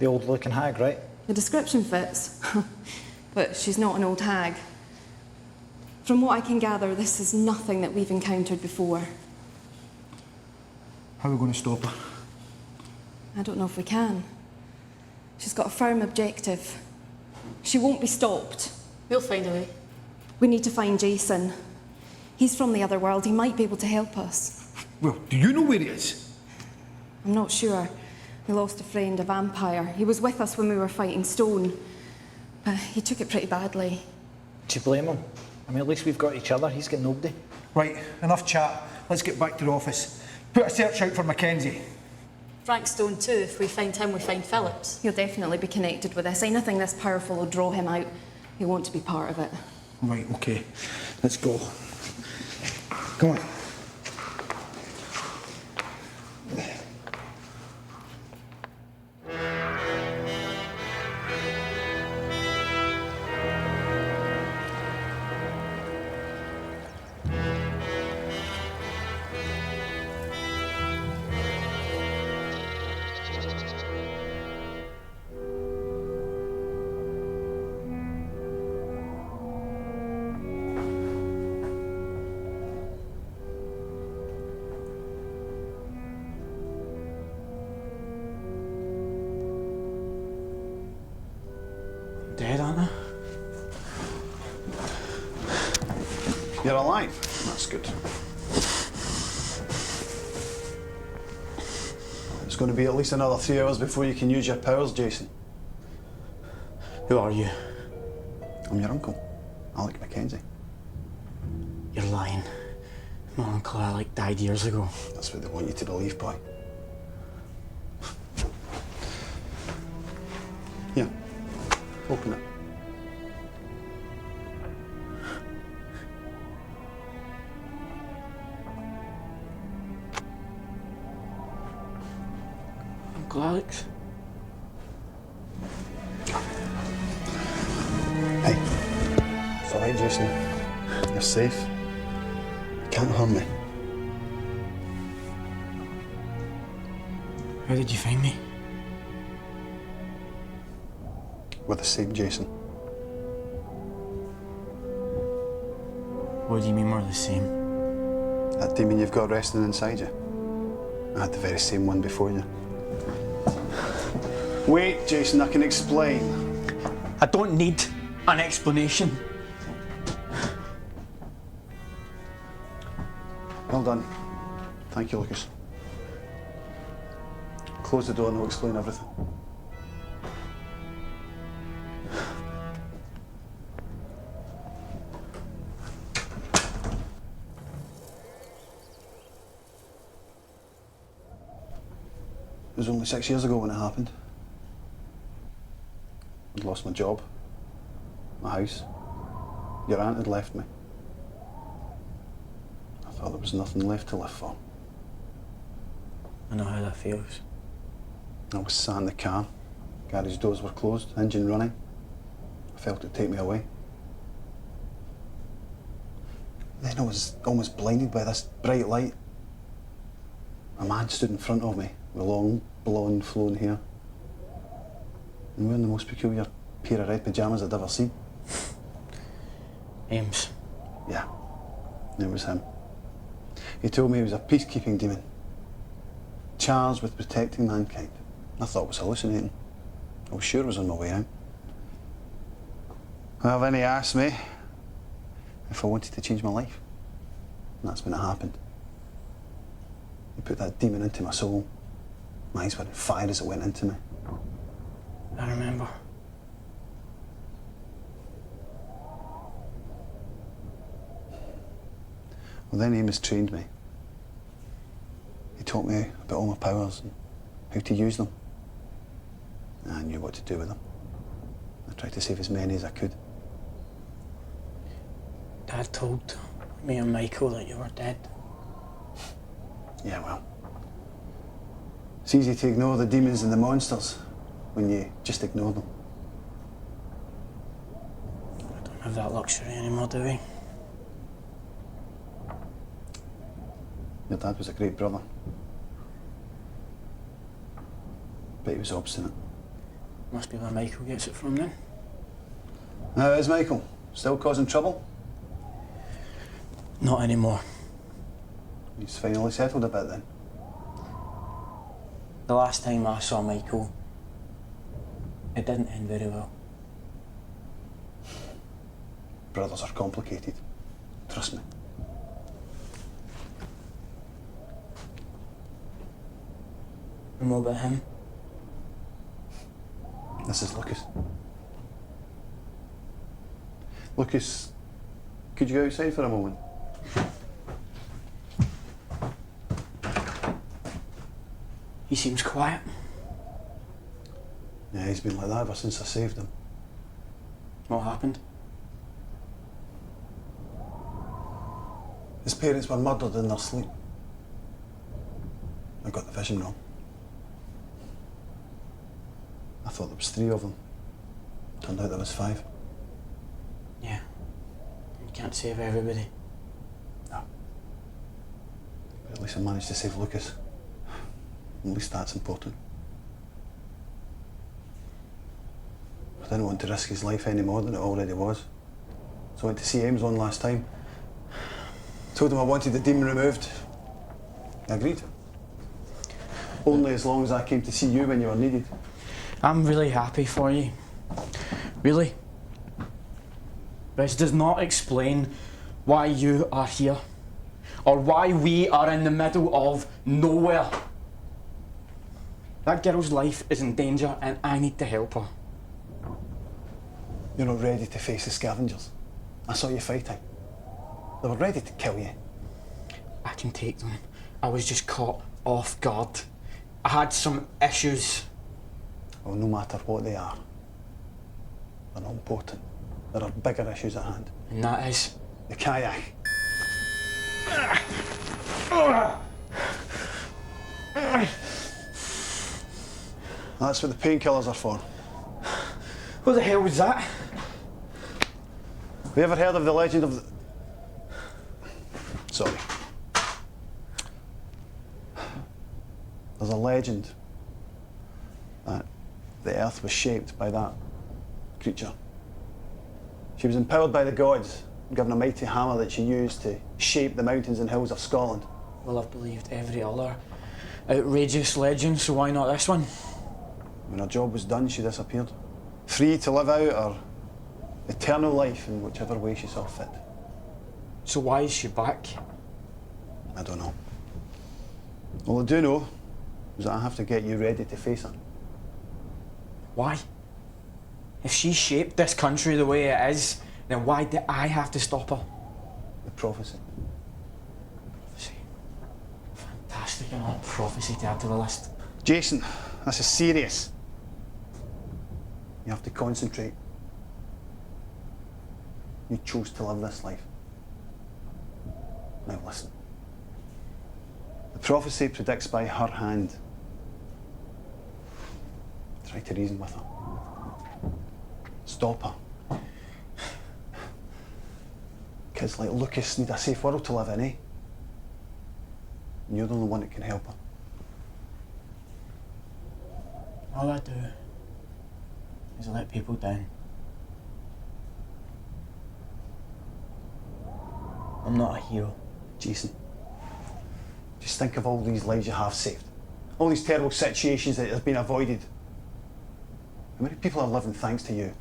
The old-looking hag, right? The description fits, but she's not an old hag. From what I can gather, this is nothing that we've encountered before. How are we going to stop her? I don't know if we can. She's got a firm objective. She won't be stopped. We'll find a way. We need to find Jason. He's from the other world. He might be able to help us. Well, do you know where he is? I'm not sure. We lost a friend, a vampire. He was with us when we were fighting Stone. But he took it pretty badly. Do you blame him? I mean, at least we've got each other. He's got nobody. Right, enough chat. Let's get back to the office. Put a search out for Mackenzie. Frank Stone too. If we find him, we find Phillips. He'll definitely be connected with this. Anything this powerful will draw him out. He'll want to be part of it. Right, okay. Let's go. Come on. Dead, aren't I? You're alive. That's good. It's going to be at least another 3 hours before you can use your powers, Jason. Who are you? I'm your uncle, Alec Mackenzie. You're lying. My uncle Alec died years ago. That's what they want you to believe, boy. Here, open it. Uncle Alex? Hey, it's all right, Jason. You're safe. You can't harm me. How did you find me? We're the same, Jason. What do you mean we're the same? That demon you've got resting inside you. I had the very same one before you. Wait, Jason, I can explain. I don't need an explanation. Well done. Thank you, Lucas. Close the door and I'll explain everything. It was only 6 years ago when it happened. I'd lost my job, my house. Your aunt had left me. I thought there was nothing left to live for. I know how that feels. I was sat in the car. Garage doors were closed, engine running. I felt it take me away. Then I was almost blinded by this bright light. A man stood in front of me with long, blonde, flowing hair and wearing the most peculiar pair of red pyjamas I'd ever seen. Ames. Yeah, it was him. He told me he was a peacekeeping demon, charged with protecting mankind. I thought I was hallucinating. I was sure I was on my way out. Well, then he asked me if I wanted to change my life. And that's when it happened. He put that demon into my soul. My eyes were on fire as it went into me. I remember. Well, then Amos trained me. He taught me about all my powers and how to use them. I knew what to do with them. I tried to save as many as I could. Dad told me and Michael that you were dead. Yeah, well, it's easy to ignore the demons and the monsters when you just ignore them. We don't have that luxury anymore, do we? Your dad was a great brother. But he was obstinate. Must be where Michael gets it from then. How is Michael? Still causing trouble? Not anymore. He's finally settled a bit then. The last time I saw Michael, it didn't end very well. Brothers are complicated. Trust me. And what about him? This is Lucas. Lucas, could you go outside for a moment? He seems quiet. Yeah, he's been like that ever since I saved him. What happened? His parents were murdered in their sleep. I got the vision wrong. I thought there was 3 of them. Turned out there was 5. Yeah. You can't save everybody. No. But at least I managed to save Lucas. At least that's important. I didn't want to risk his life any more than it already was. So I went to see Ames one last time. Told him I wanted the demon removed. He agreed. Only as long as I came to see you when you were needed. I'm really happy for you. Really. This does not explain why you are here. Or why we are in the middle of nowhere. That girl's life is in danger and I need to help her. You're not ready to face the scavengers. I saw you fighting. They were ready to kill you. I can take them. I was just caught off guard. I had some issues. Well, no matter what they are, they're not important. There are bigger issues at hand. And that is? The kayak. That's what the painkillers are for. What the hell was that? Have you ever heard of the legend of the... Sorry. There's a legend that the earth was shaped by that creature. She was empowered by the gods, given a mighty hammer that she used to shape the mountains and hills of Scotland. Well, I've believed every other outrageous legend, so why not this one? When her job was done, she disappeared. Free to live out her eternal life in whichever way she saw fit. So why is she back? I don't know. All I do know is that I have to get you ready to face her. Why? If she shaped this country the way it is, then why do I have to stop her? The prophecy. Prophecy. Fantastic amount of prophecy to add to the list. Jason, this is serious. You have to concentrate. You chose to live this life. Now listen. The prophecy predicts by her hand. Try to reason with her. Stop her. Kids like Lucas need a safe world to live in, eh? And you're the only one that can help her. All I do is let people down. I'm not a hero. Jason, just think of all these lives you have saved. All these terrible situations that have been avoided. How many people are living thanks to you?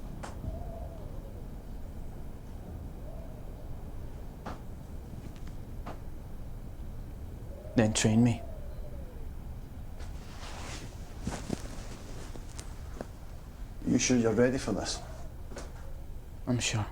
Then train me. You sure you're ready for this? I'm sure.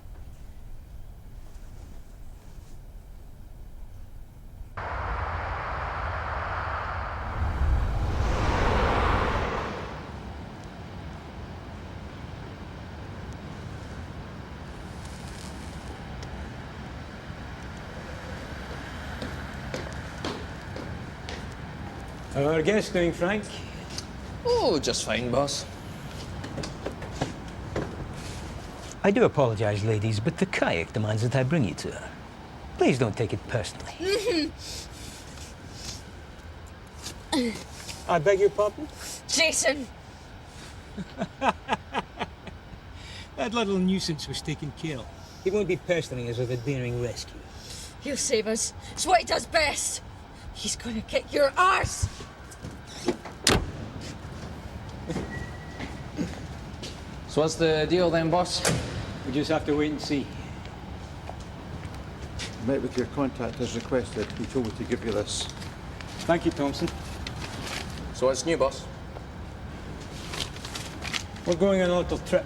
How are our guests doing, Frank? Oh, just fine, boss. I do apologize, ladies, but the kayak demands that I bring you to her. Please don't take it personally. I beg your pardon? Jason! That little nuisance was taken care of. He won't be pestering us with a daring rescue. He'll save us. It's what he does best. He's gonna kick your arse! So what's the deal then, boss? We just have to wait and see. Met with your contact as requested. He told me to give you this. Thank you, Thompson. So what's new, boss? We're going on a little trip.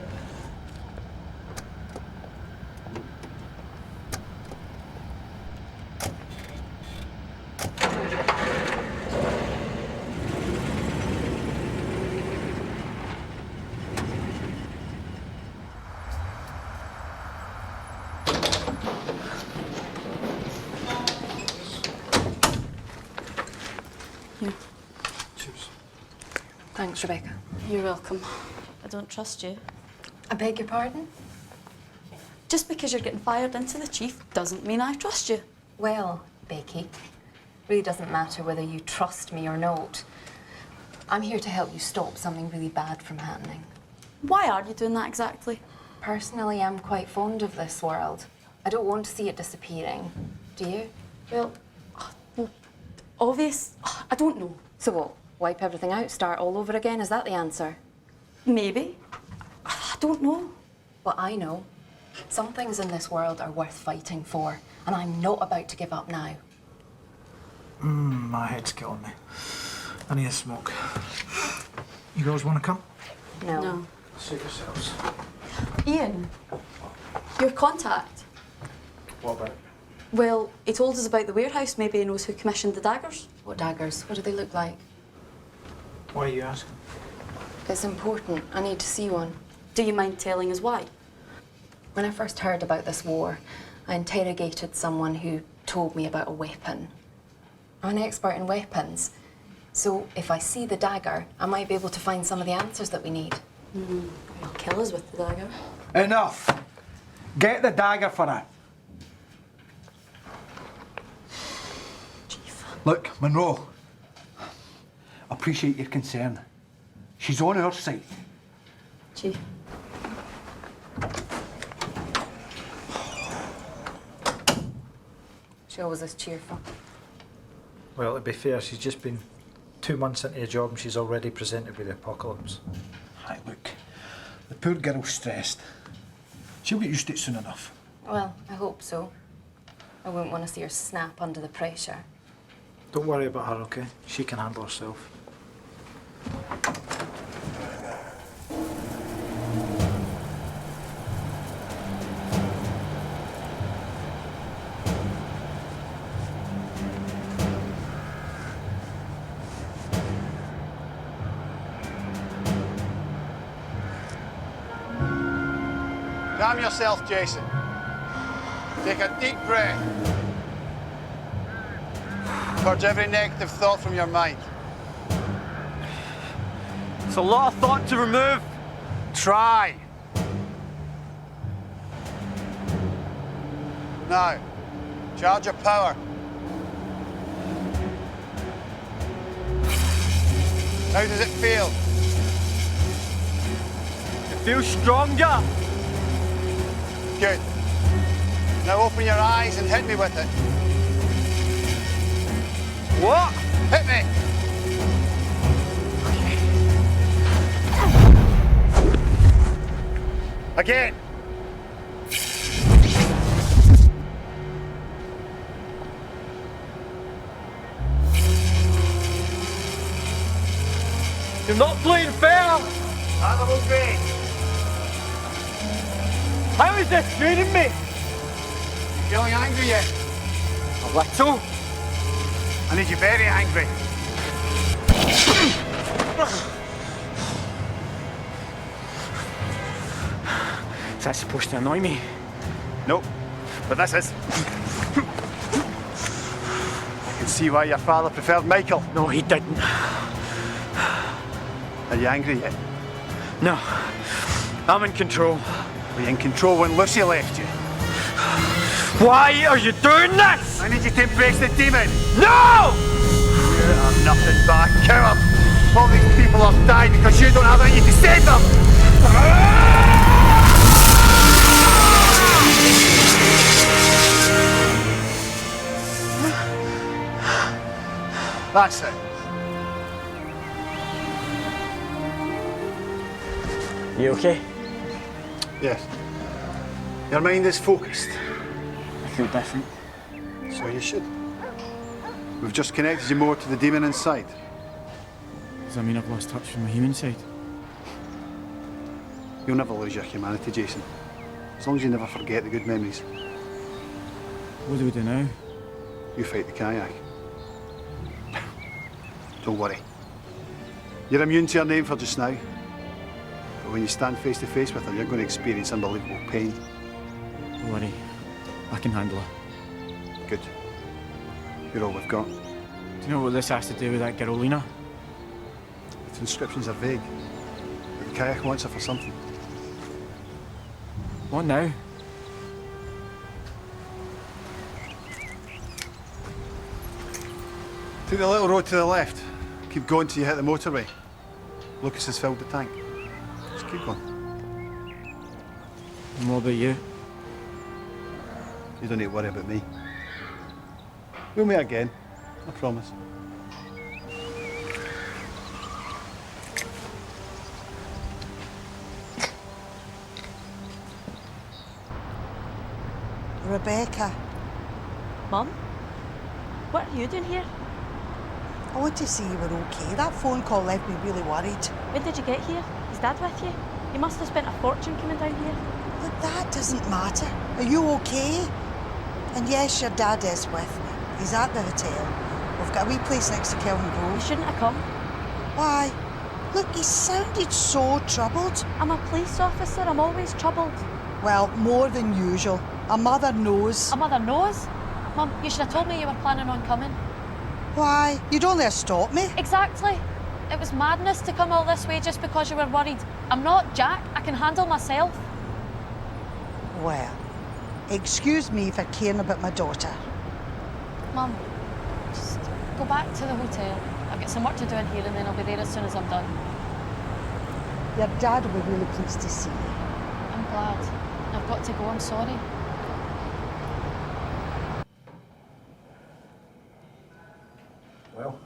Thanks, Rebecca. You're welcome. I don't trust you. I beg your pardon? Just because you're getting fired into the chief doesn't mean I trust you. Well, Becky, really doesn't matter whether you trust me or not. I'm here to help you stop something really bad from happening. Why are you doing that exactly? Personally, I'm quite fond of this world. I don't want to see it disappearing. Do you? Well, obvious. I don't know. So what? Wipe everything out, start all over again? Is that the answer? Maybe. I don't know. Well, I know. Some things in this world are worth fighting for, and I'm not about to give up now. My head's killing me. I need a smoke. You girls want to come? No. Suit yourselves. Ian, your contact. What about? Well, he told us about the warehouse. Maybe he knows who commissioned the daggers. What daggers? What do they look like? Why are you asking? It's important. I need to see one. Do you mind telling us why? When I first heard about this war, I interrogated someone who told me about a weapon. I'm an expert in weapons, so if I see the dagger, I might be able to find some of the answers that we need. He'll kill us with the dagger. Enough! Get the dagger for her. Look, Monroe, appreciate your concern. She's on our side. Chief. She always is cheerful. Well, to be fair, she's just been 2 months into a job and she's already presented with the apocalypse. Aye, look, the poor girl's stressed. She'll get used to it soon enough. Well, I hope so. I wouldn't want to see her snap under the pressure. Don't worry about her, okay? She can handle herself. Calm yourself, Jason. Take a deep breath. Purge every negative thought from your mind. It's a lot of thought to remove. Try. Now, charge your power. How does it feel? It feels stronger. Good. Now open your eyes and hit me with it. What? Hit me. Again. You're not playing fair. Animal grade. How is this treating me? Feeling angry yet? A little. I need you very angry. Is that supposed to annoy me? Nope, but this is. I can see why your father preferred Michael. No, he didn't. Are you angry yet? No, I'm in control. Were you in control when Lucy left you? Why are you doing this? I need you to embrace the demon. No! You are You're nothing but a coward. All these people have died because you don't have it in you to save them. That's it. You okay? Yes. Your mind is focused. I feel different. So you should. We've just connected you more to the demon inside. Does that mean I've lost touch with my human side? You'll never lose your humanity, Jason. As long as you never forget the good memories. What do we do now? You fight the kayak. Don't worry. You're immune to her name for just now. But when you stand face to face with her, you're going to experience unbelievable pain. Don't worry. I can handle her. Good. You're all we've got. Do you know what this has to do with that girl, Lena? The inscriptions are vague. But the kayak wants her for something. What now? Take the little road to the left. Keep going till you hit the motorway. Lucas has filled the tank. Just keep going. And what about you? You don't need to worry about me. We'll meet again, I promise. Rebecca. Mum? What are you doing here? I want to see you were okay. That phone call left me really worried. When did you get here? Is Dad with you? You must have spent a fortune coming down here. Look, that doesn't matter. Are you okay? And yes, your dad is with me. He's at the hotel. We've got a wee place next to Kelvin Grove. You shouldn't have come. Why? Look, he sounded so troubled. I'm a police officer. I'm always troubled. Well, more than usual. A mother knows. A mother knows? Mum, you should have told me you were planning on coming. Why? You'd only have stopped me. Exactly. It was madness to come all this way just because you were worried. I'm not Jack. I can handle myself. Well, excuse me for caring about my daughter. Mum, just go back to the hotel. I've got some work to do in here and then I'll be there as soon as I'm done. Your dad will be really pleased to see you. I'm glad. I've got to go. I'm sorry. Well,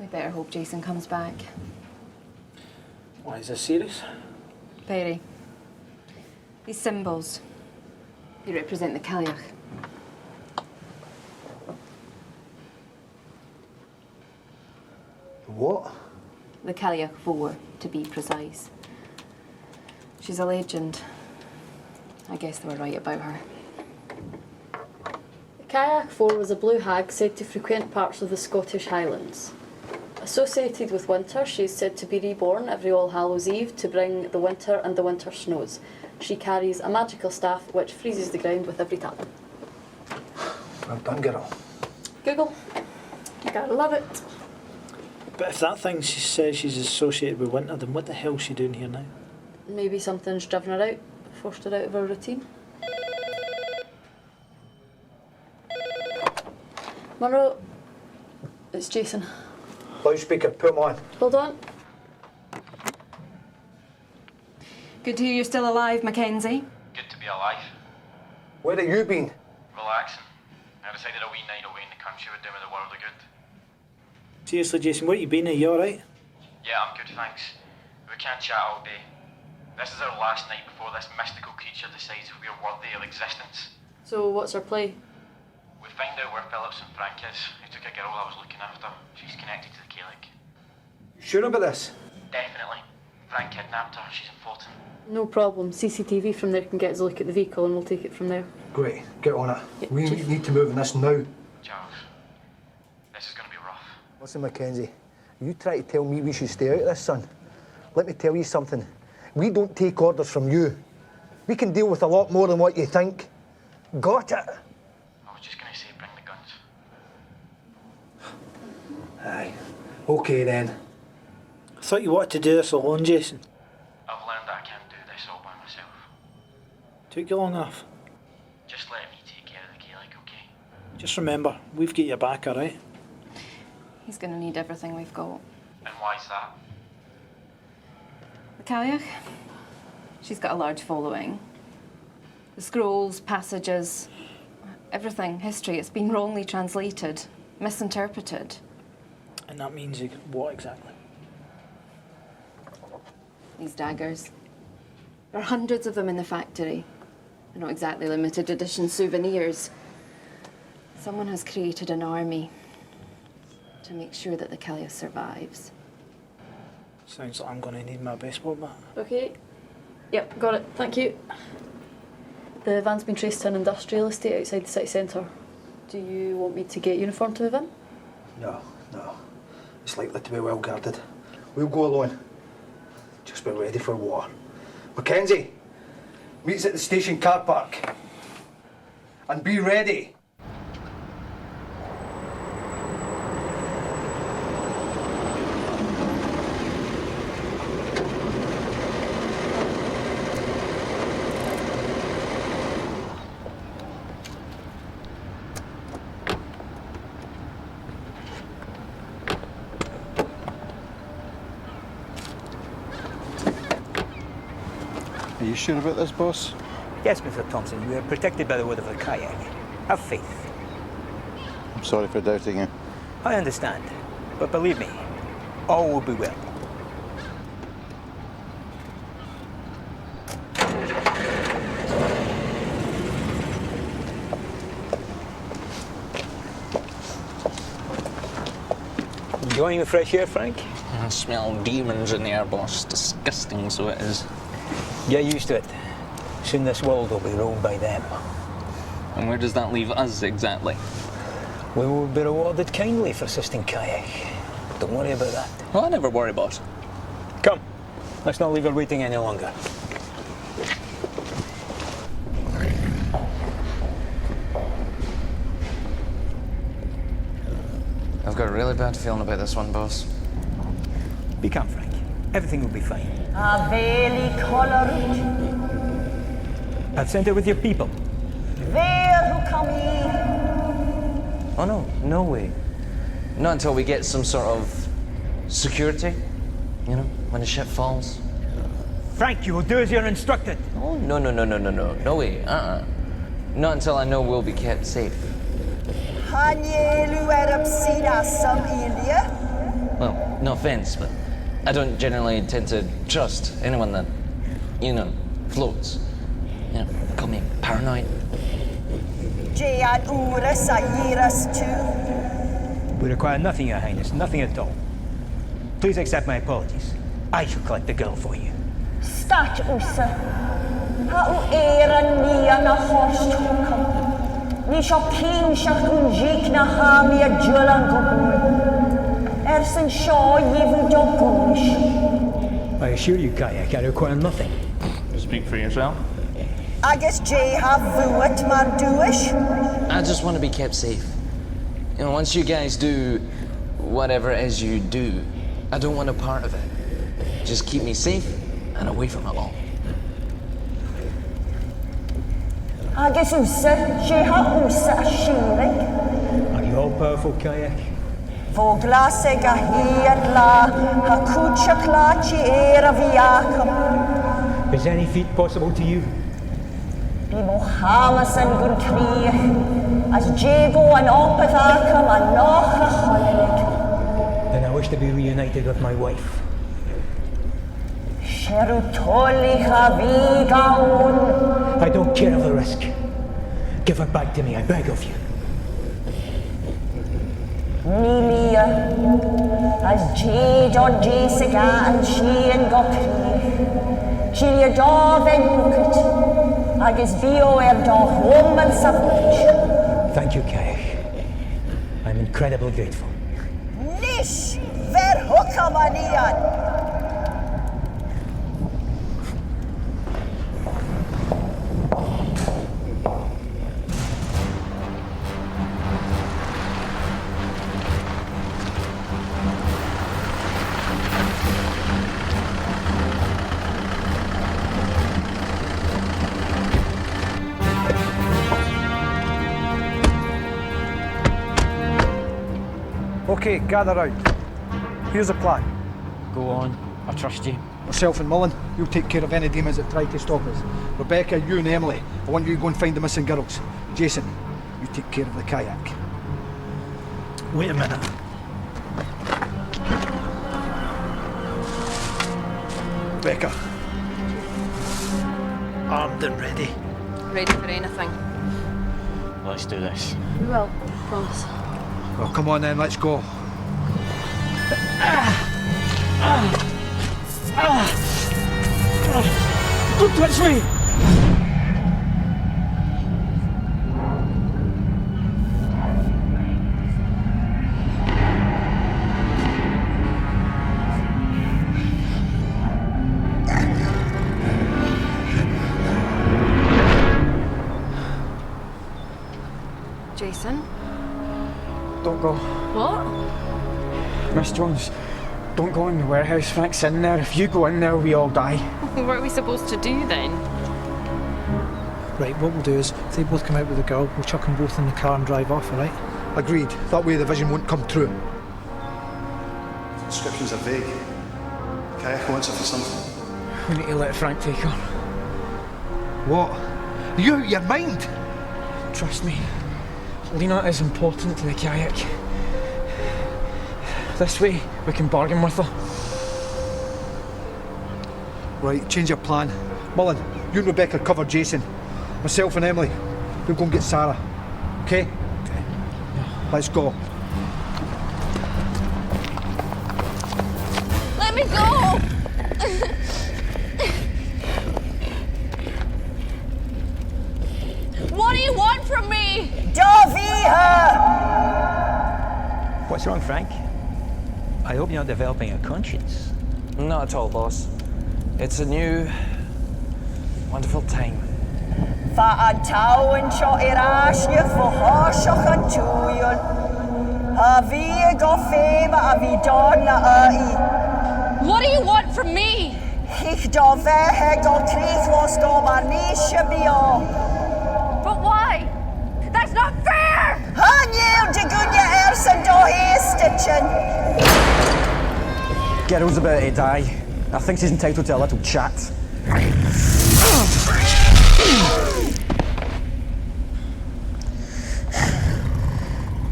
We better hope Jason comes back. why is this serious? Very. These symbols, they represent the Cailleach. What? The Cailleach 4, to be precise. She's a legend. I guess they were right about her. Kayak 4 was a blue hag said to frequent parts of the Scottish Highlands. Associated with winter, she is said to be reborn every All Hallows Eve to bring the winter and the winter snows. She carries a magical staff which freezes the ground with every tap. Well done, girl. Google. You gotta love it. But if that thing she says she's associated with winter, then what the hell's she doing here now? Maybe something's driven her out, forced her out of her routine. Monroe, it's Jason. Loudspeaker, put 'em on. Hold on. Good to hear you're still alive, Mackenzie. Good to be alive. Where have you been? Relaxing. I decided a wee night away in the country would do me the world of good. Seriously, Jason, where you been? Are you alright? Yeah, I'm good, thanks. We can't chat all day. This is our last night before this mystical creature decides if we are worthy of existence. So what's our play? We find out where Phillips and Frank is. He took a girl I was looking after. She's connected to the Gaelic. You sure about this? Definitely. Frank kidnapped her. She's in Fulton. No problem. CCTV from there can get us a look at the vehicle and we'll take it from there. Great, get on it. Yeah, We Chief. need to move on this now. Charles, this is going to be rough. Listen, Mackenzie, you try to tell me we should stay out of this, son. Let me tell you something. We don't take orders from you. We can deal with a lot more than what you think. Got it? I was just going to say bring the guns. Aye. Okay then. I thought you wanted to do this alone, Jason. I've learned that I can't do this all by myself. Took you long enough. Just let me take care of the Gaelic, okay? Just remember, we've got your back, alright? He's going to need everything we've got. And why's that? The kayak? She's got a large following. The scrolls, passages, everything, history, it's been wrongly translated, misinterpreted. And that means what exactly? These daggers. There are hundreds of them in the factory. They're not exactly limited edition souvenirs. Someone has created an army to make sure that the Calais survives. Sounds like I'm going to need my baseball bat. Okay. Yep, got it. Thank you. The van's been traced to an industrial estate outside the city centre. Do you want me to get uniform to move in? No. It's likely to be well guarded. We'll go alone. Just be ready for war. Mackenzie, meet us at the station car park. And be ready. Are you sure about this, boss? Yes, Mr. Thompson, we are protected by the word of the kayak. Have faith. I'm sorry for doubting you. I understand, but believe me, all will be well. Enjoying the fresh air, Frank? I smell demons in the air, boss. Disgusting, so it is. Get used to it. Soon this world will be ruled by them. And where does that leave us, exactly? We will be rewarded kindly for assisting kayak. Don't worry about that. Well, I never worry, boss. Come, let's not leave her waiting any longer. I've got a really bad feeling about this one, boss. Be calm, Frank. Everything will be fine. A very colored. I've sent her with your people. Where who come here? Oh no, no way. Not until we get some sort of security, you know, when the ship falls. Frank, you will do as you're instructed. Oh, no. No way, Not until I know we'll be kept safe. Well, no offense, but I don't generally tend to trust anyone that, you know, floats. You know, call me paranoid. We require nothing, Your Highness, nothing at all. Please accept my apologies. I shall collect the girl for you. Start usse. Ha u era nia na horst hukam. Ni shall pinchach unjik na ha mi a julan gubun. Ersen shaw yivu do I assure you, kayak, I require nothing. Speak for yourself. I guess Jay have vuet man doish. I just want to be kept safe. You know, once you guys do whatever it is you do, I don't want a part of it. Just keep me safe and away from it all. I guess usse, Jay have usse a shilling. Are you all powerful, kayak? Voglase gahiat la, ha kucha klachi era viakam. Is any feat possible to you? Be Mohammed and good krieg, as Jago and Opathakam and Nocha Holic. Then I wish to be reunited with my wife. Sherutoli Havigaun. I don't care of the risk. Give her back to me, I beg of you. Milia, as Jade on Jessica and she and Gokri. She Yadov and Nukit. Agus bio do home and savage. Thank you, kayak. I'm incredibly grateful. Nish, ver hukamanian. Okay, gather round. Here's a plan. Go on, I trust you. Myself and Mullen, you'll take care of any demons that try to stop us. Rebecca, you and Emily, I want you to go and find the missing girls. Jason, you take care of the kayak. Wait a minute. Rebecca. Armed and ready. Ready for anything. Let's do this. We will, promise. Well, come on then, let's go. Don't touch me! Jason? Don't go. What? Miss Jones, don't go in the warehouse. Frank's in there. If you go in there, we all die. What are we supposed to do then? Right, what we'll do is, if they both come out with the girl, we'll chuck them both in the car and drive off, alright? Agreed. That way the vision won't come true. Descriptions are vague. Kayak wants her for something. We need to let Frank take her. What? Are you out of your mind? Trust me. Lena is important to the kayak. This way, we can bargain with her. Right, change your plan. Mullen, you and Rebecca cover Jason. Myself and Emily, we'll go and get Sarah. Okay? Okay. Let's go. Let me go! What do you want from me? What's wrong, Frank? I hope you're not developing a conscience. Not at all, boss. It's a new, wonderful time. Fa'antawen sio i'r asiaeth fo hosioch yn tŵion. A fi y goffem a fi don na ai. What do you want from me? Hich do fe heg o trith was do mar misio bio. But why? That's not fair! Hanyew digunya ersen do hestitchen. Geralt's about to die. I think she's entitled to a little chat.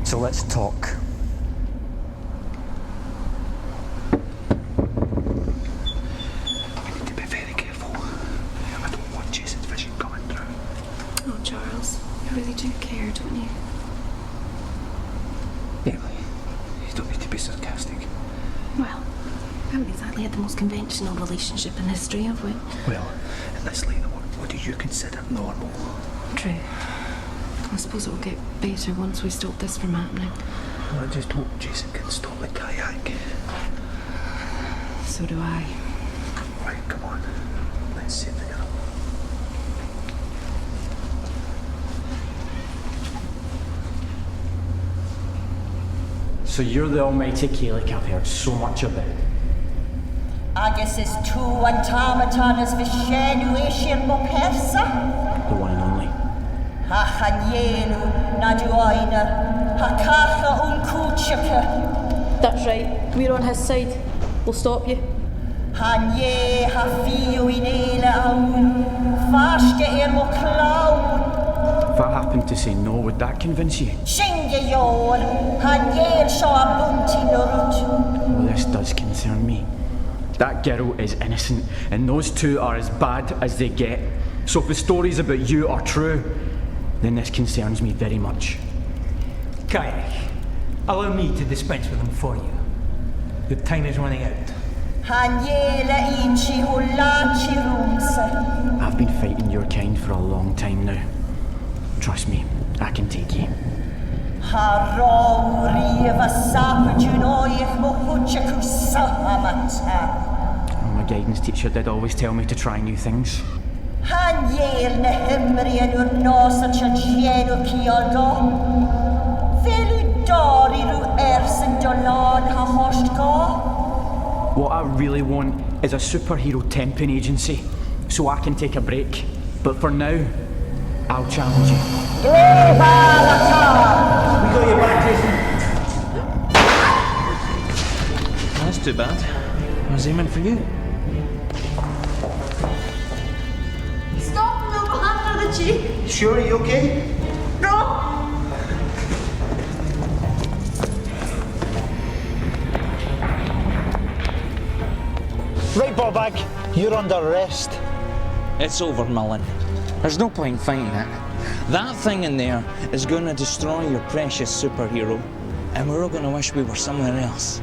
So let's talk. We need to be very careful. I don't want Jason's vision coming through. Oh, Charles, you really do care, don't you? Emily, you don't need to be sarcastic. Well, we haven't exactly had the most conventional relationship in history, have we? Well, in this line of work, what do you consider normal? True. I suppose it'll get better once we stop this from happening. Well, I just hope Jason can stop the kayak. So do I. Right, come on. Let's save the girl. So you're the almighty Gaelic I've heard so much about. Agus is tu an tamatan as vishenu eishir mo persa. The one and only. Ha chanyelu na duaina. Ha kacha unkuchaka. That's right. We're on his side. We'll stop you. Hanye ha fiu inele aun. Farske mo clown. If I happened to say no, would that convince you? Shinge yor. Hanye sho a bunti norut. Well, this does concern me. That girl is innocent, and those two are as bad as they get. So if the stories about you are true, then this concerns me very much. Kayak, allow me to dispense with them for you. Your time is running out. Hanyele inchi hulachi rumse. I've been fighting your kind for a long time now. Trust me, I can take you. Ha riva sapujunoich mo huchaku sahamata. My guidance teacher did always tell me to try new things. Hanyel na himri en ur nosa chanchieno kialdo. Velu dori ru ersen dolan ha hoshtko. What I really want is a superhero temping agency, so I can take a break. But for now, I'll challenge you. We got your back, Jason. too bad. I was aiming for you. Stop! No, behind the cheek! Sure, are you okay? No! Right, Bobbag, you're under arrest. It's over, Mullen. There's no point fighting it. That thing in there is going to destroy your precious superhero, and we're all going to wish we were somewhere else.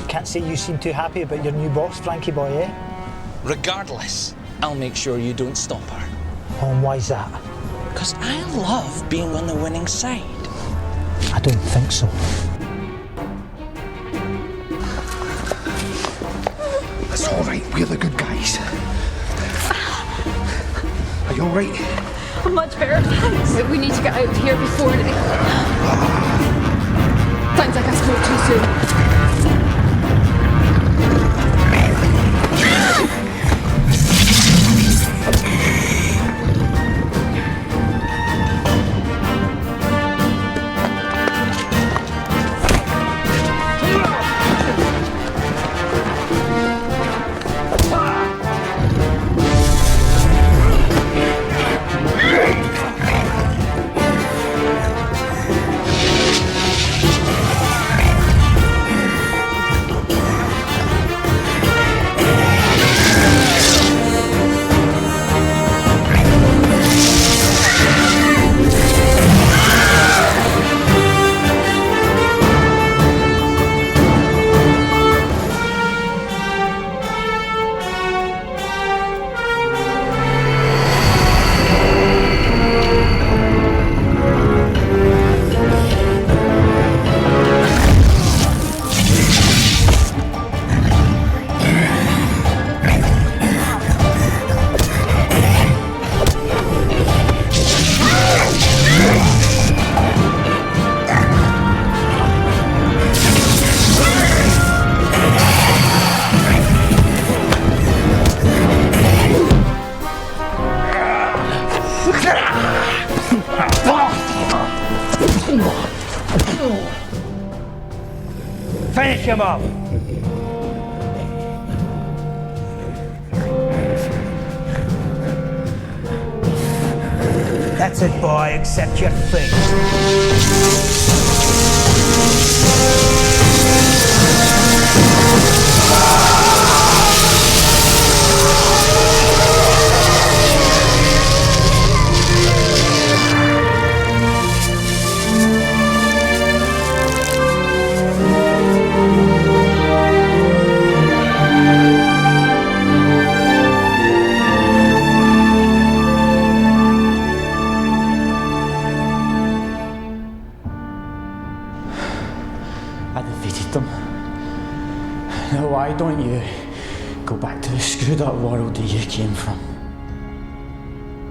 Can't say you seem too happy about your new boss, Frankie boy, eh? Regardless, I'll make sure you don't stop her. Oh, and why's that? Because I love being on the winning side. I don't think so. It's all right, we're the good guys. Are you all right? I'm much better, thanks. We need to get out of here before it... Sounds like I spoke too soon. Finish him up! That's it, boy. Accept your fate. Why don't you go back to the screwed up world that you came from?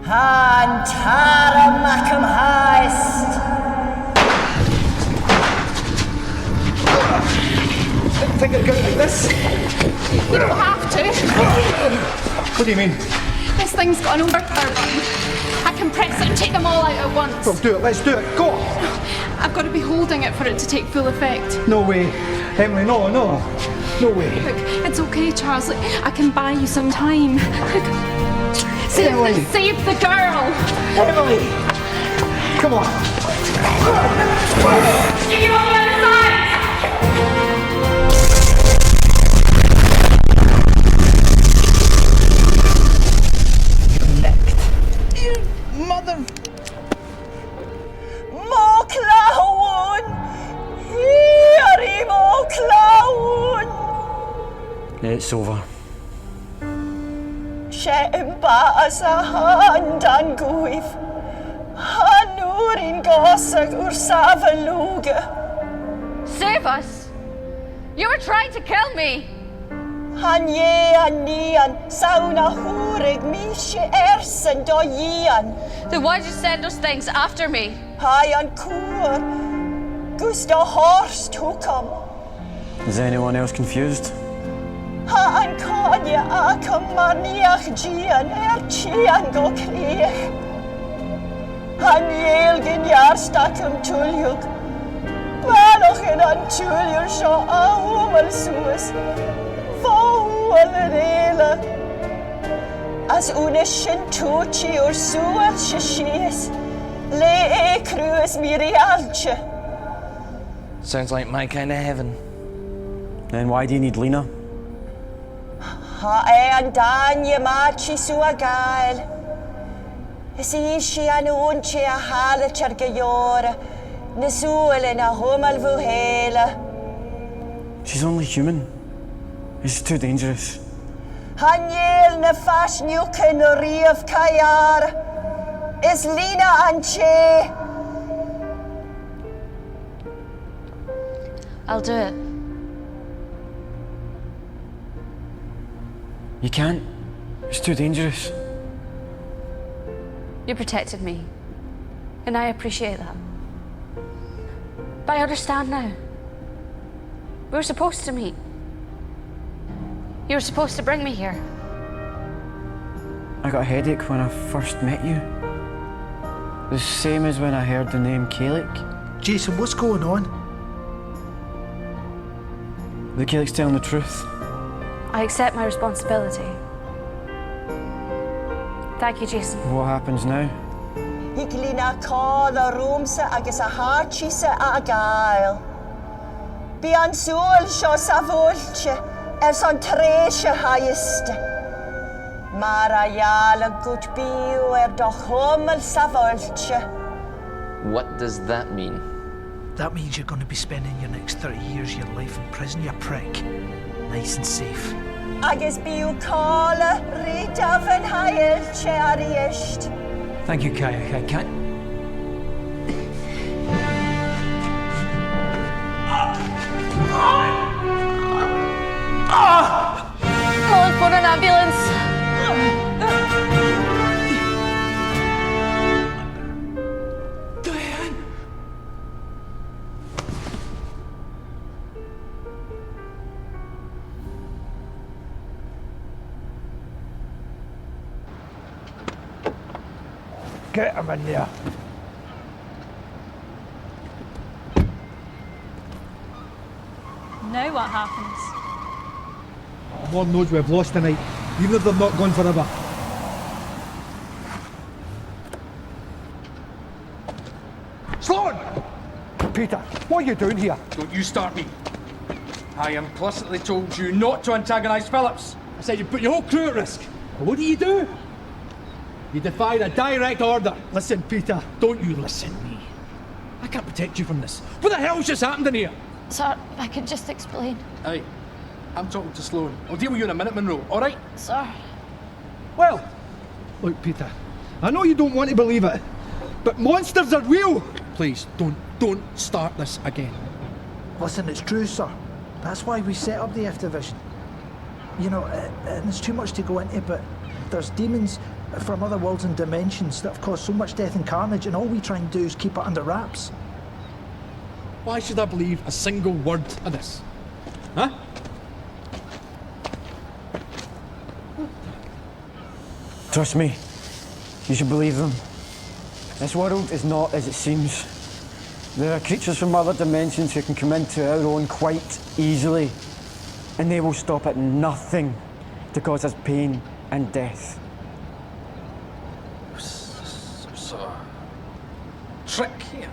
Han Tara Macam Heist! Think it goes like this? We don't have to. What do you mean? This thing's got an overpower button. I can press it and take them all out at once. Well, do it. Let's do it. Go! I've got to be holding it for it to take full effect. No way. Emily, no. No way. Look, it's okay, Charles. Look, I can buy you some time. Look, save the girl. Emily! Come on. See you on the other side! Mother... Mo Clawn! Here, Mo Clawn! It's over. Shem baas a hand an gwyf. Hanwr in gosag ur safaluga. Save us! You were trying to kill me! Han ye an nian sauna hwrig mishe ersen do yian. Then why'd you send those things after me? Hai an cwr. Gust o horst hwcom. Is anyone else confused? Ha an cania ac ymaniach gian chian go criech. Han yelgin yarst ac tuliog. Bal Nog in an túliúr seo a húmal suas. Fóhúal an éile. As una sin túti úr súal se sías. Le cruas mirialche. Sounds like my kind of heaven. Then why do you need Lena? Ha an danje machi sua gael. Is ishi an unche a hala chargayora. Nisuel na humal vuhela. She's only human. It's too dangerous. Hanyel na fash nuke no rief kayar. Is Lena anche. I'll do it. You can't. It's too dangerous. You protected me, and I appreciate that. But I understand now. We were supposed to meet. You were supposed to bring me here. I got a headache when I first met you. The same as when I heard the name Gaelic. Jason, what's going on? The Gaelic's telling the truth. I accept my responsibility. Thank you, Jason. What happens now? Higlina call a roomse agus a harchise a gael. Bi an súl seo sa bhúlche son tréise haiste. Mar a jala gut biu do chomel sa bhúlche. What does that mean? That means you're going to be spending your next 30 years of your life in prison, you prick. Nice and safe. Agus biu call rita van hailche ariest. Thank you, Kayak. I can't. Call for an ambulance. Get him in there. Now what happens? Lord knows we've lost tonight, even if they're not gone forever. Sloan! Peter, what are you doing here? Don't you start me. I implicitly told you not to antagonise Phillips. I said you put your whole crew at risk. Well, what do? You defied a direct order. Listen, Peter. Don't you listen to me. I can't protect you from this. What the hell's just happened in here? Sir, if I could just explain. Aye, I'm talking to Sloan. I'll deal with you in a minute, Monroe, all right? Sir. Well, look, Peter, I know you don't want to believe it, but monsters are real. Please, don't start this again. Listen, it's true, sir. That's why we set up the F Division. You know, and it's too much to go into, but there's demons from other worlds and dimensions that have caused so much death and carnage, and all we try and do is keep it under wraps. Why should I believe a single word of this? Huh? Trust me, you should believe them. This world is not as it seems. There are creatures from other dimensions who can come into our own quite easily, and they will stop at nothing to cause us pain and death. There's a trick here.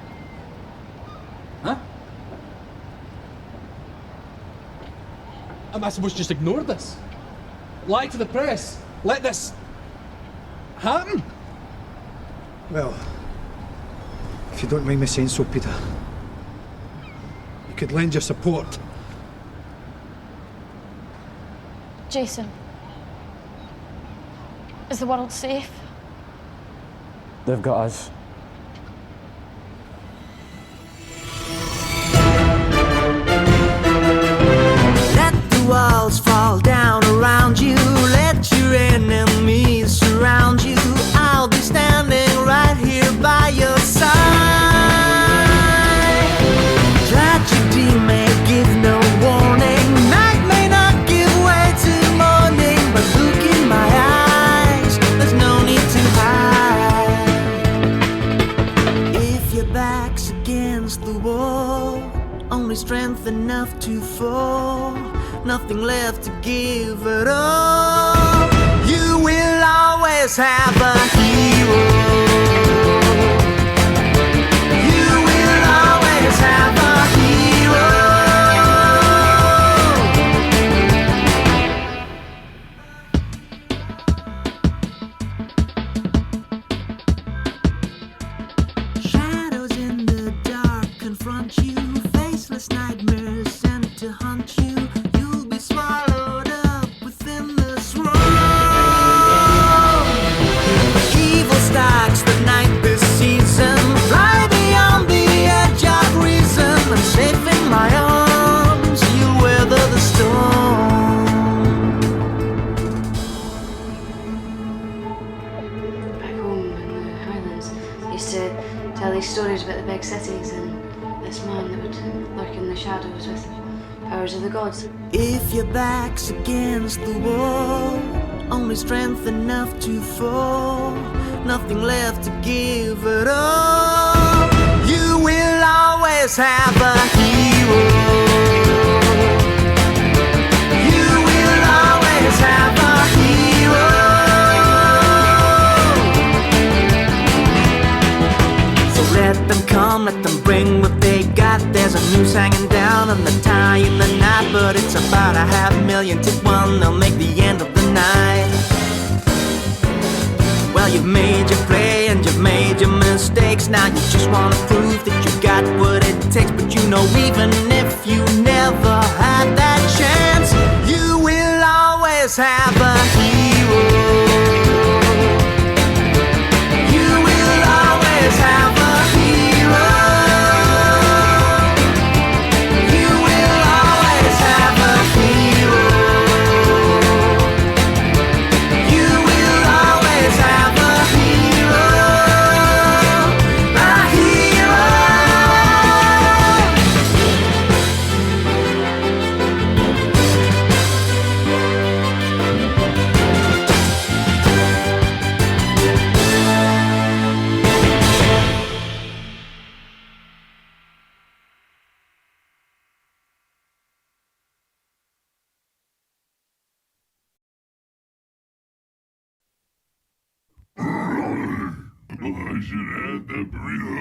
Huh? Am I supposed to just ignore this? Lie to the press? Let this happen? Well, if you don't mind me saying so, Peter, you could lend your support. Jason, is the world safe? They've got us. Let the walls fall down around you. Let your enemies surround you. I'll be standing right here by your side. Tragedy may give no warning. Night may not give way to morning. But look in my eyes, there's no need to hide. only strength enough to fall, nothing left to give at all. You will always have a hero. You will always have a hero. Shadows in the dark confront you, faceless nightmares sent to hunt you. You'll be swallowed up within the swirl. Evil stalks the night this season, fly beyond the edge of reason. I'm safe in my arms, you'll weather the storm. Back home in the Highlands, they used to tell these stories about the big cities and this man that would lurk in the shadows with powers of the gods. If your back's against the wall, only strength enough to fall, nothing left to give at all. You will always have a hero. You will always have a hero. So let them come, let them bring what they got. There's a noose hanging down and the tie in the knot, but it's about 500,000 to 1. They'll make the end of the night. Well, you've made your play and you've made your mistakes. Now you just want to prove that you got what it takes. But you know, even if you never had that chance, you will always have a hero. You will always have a hero. You will always have a hero. You will always have a hero. A hero. I should add the burrito.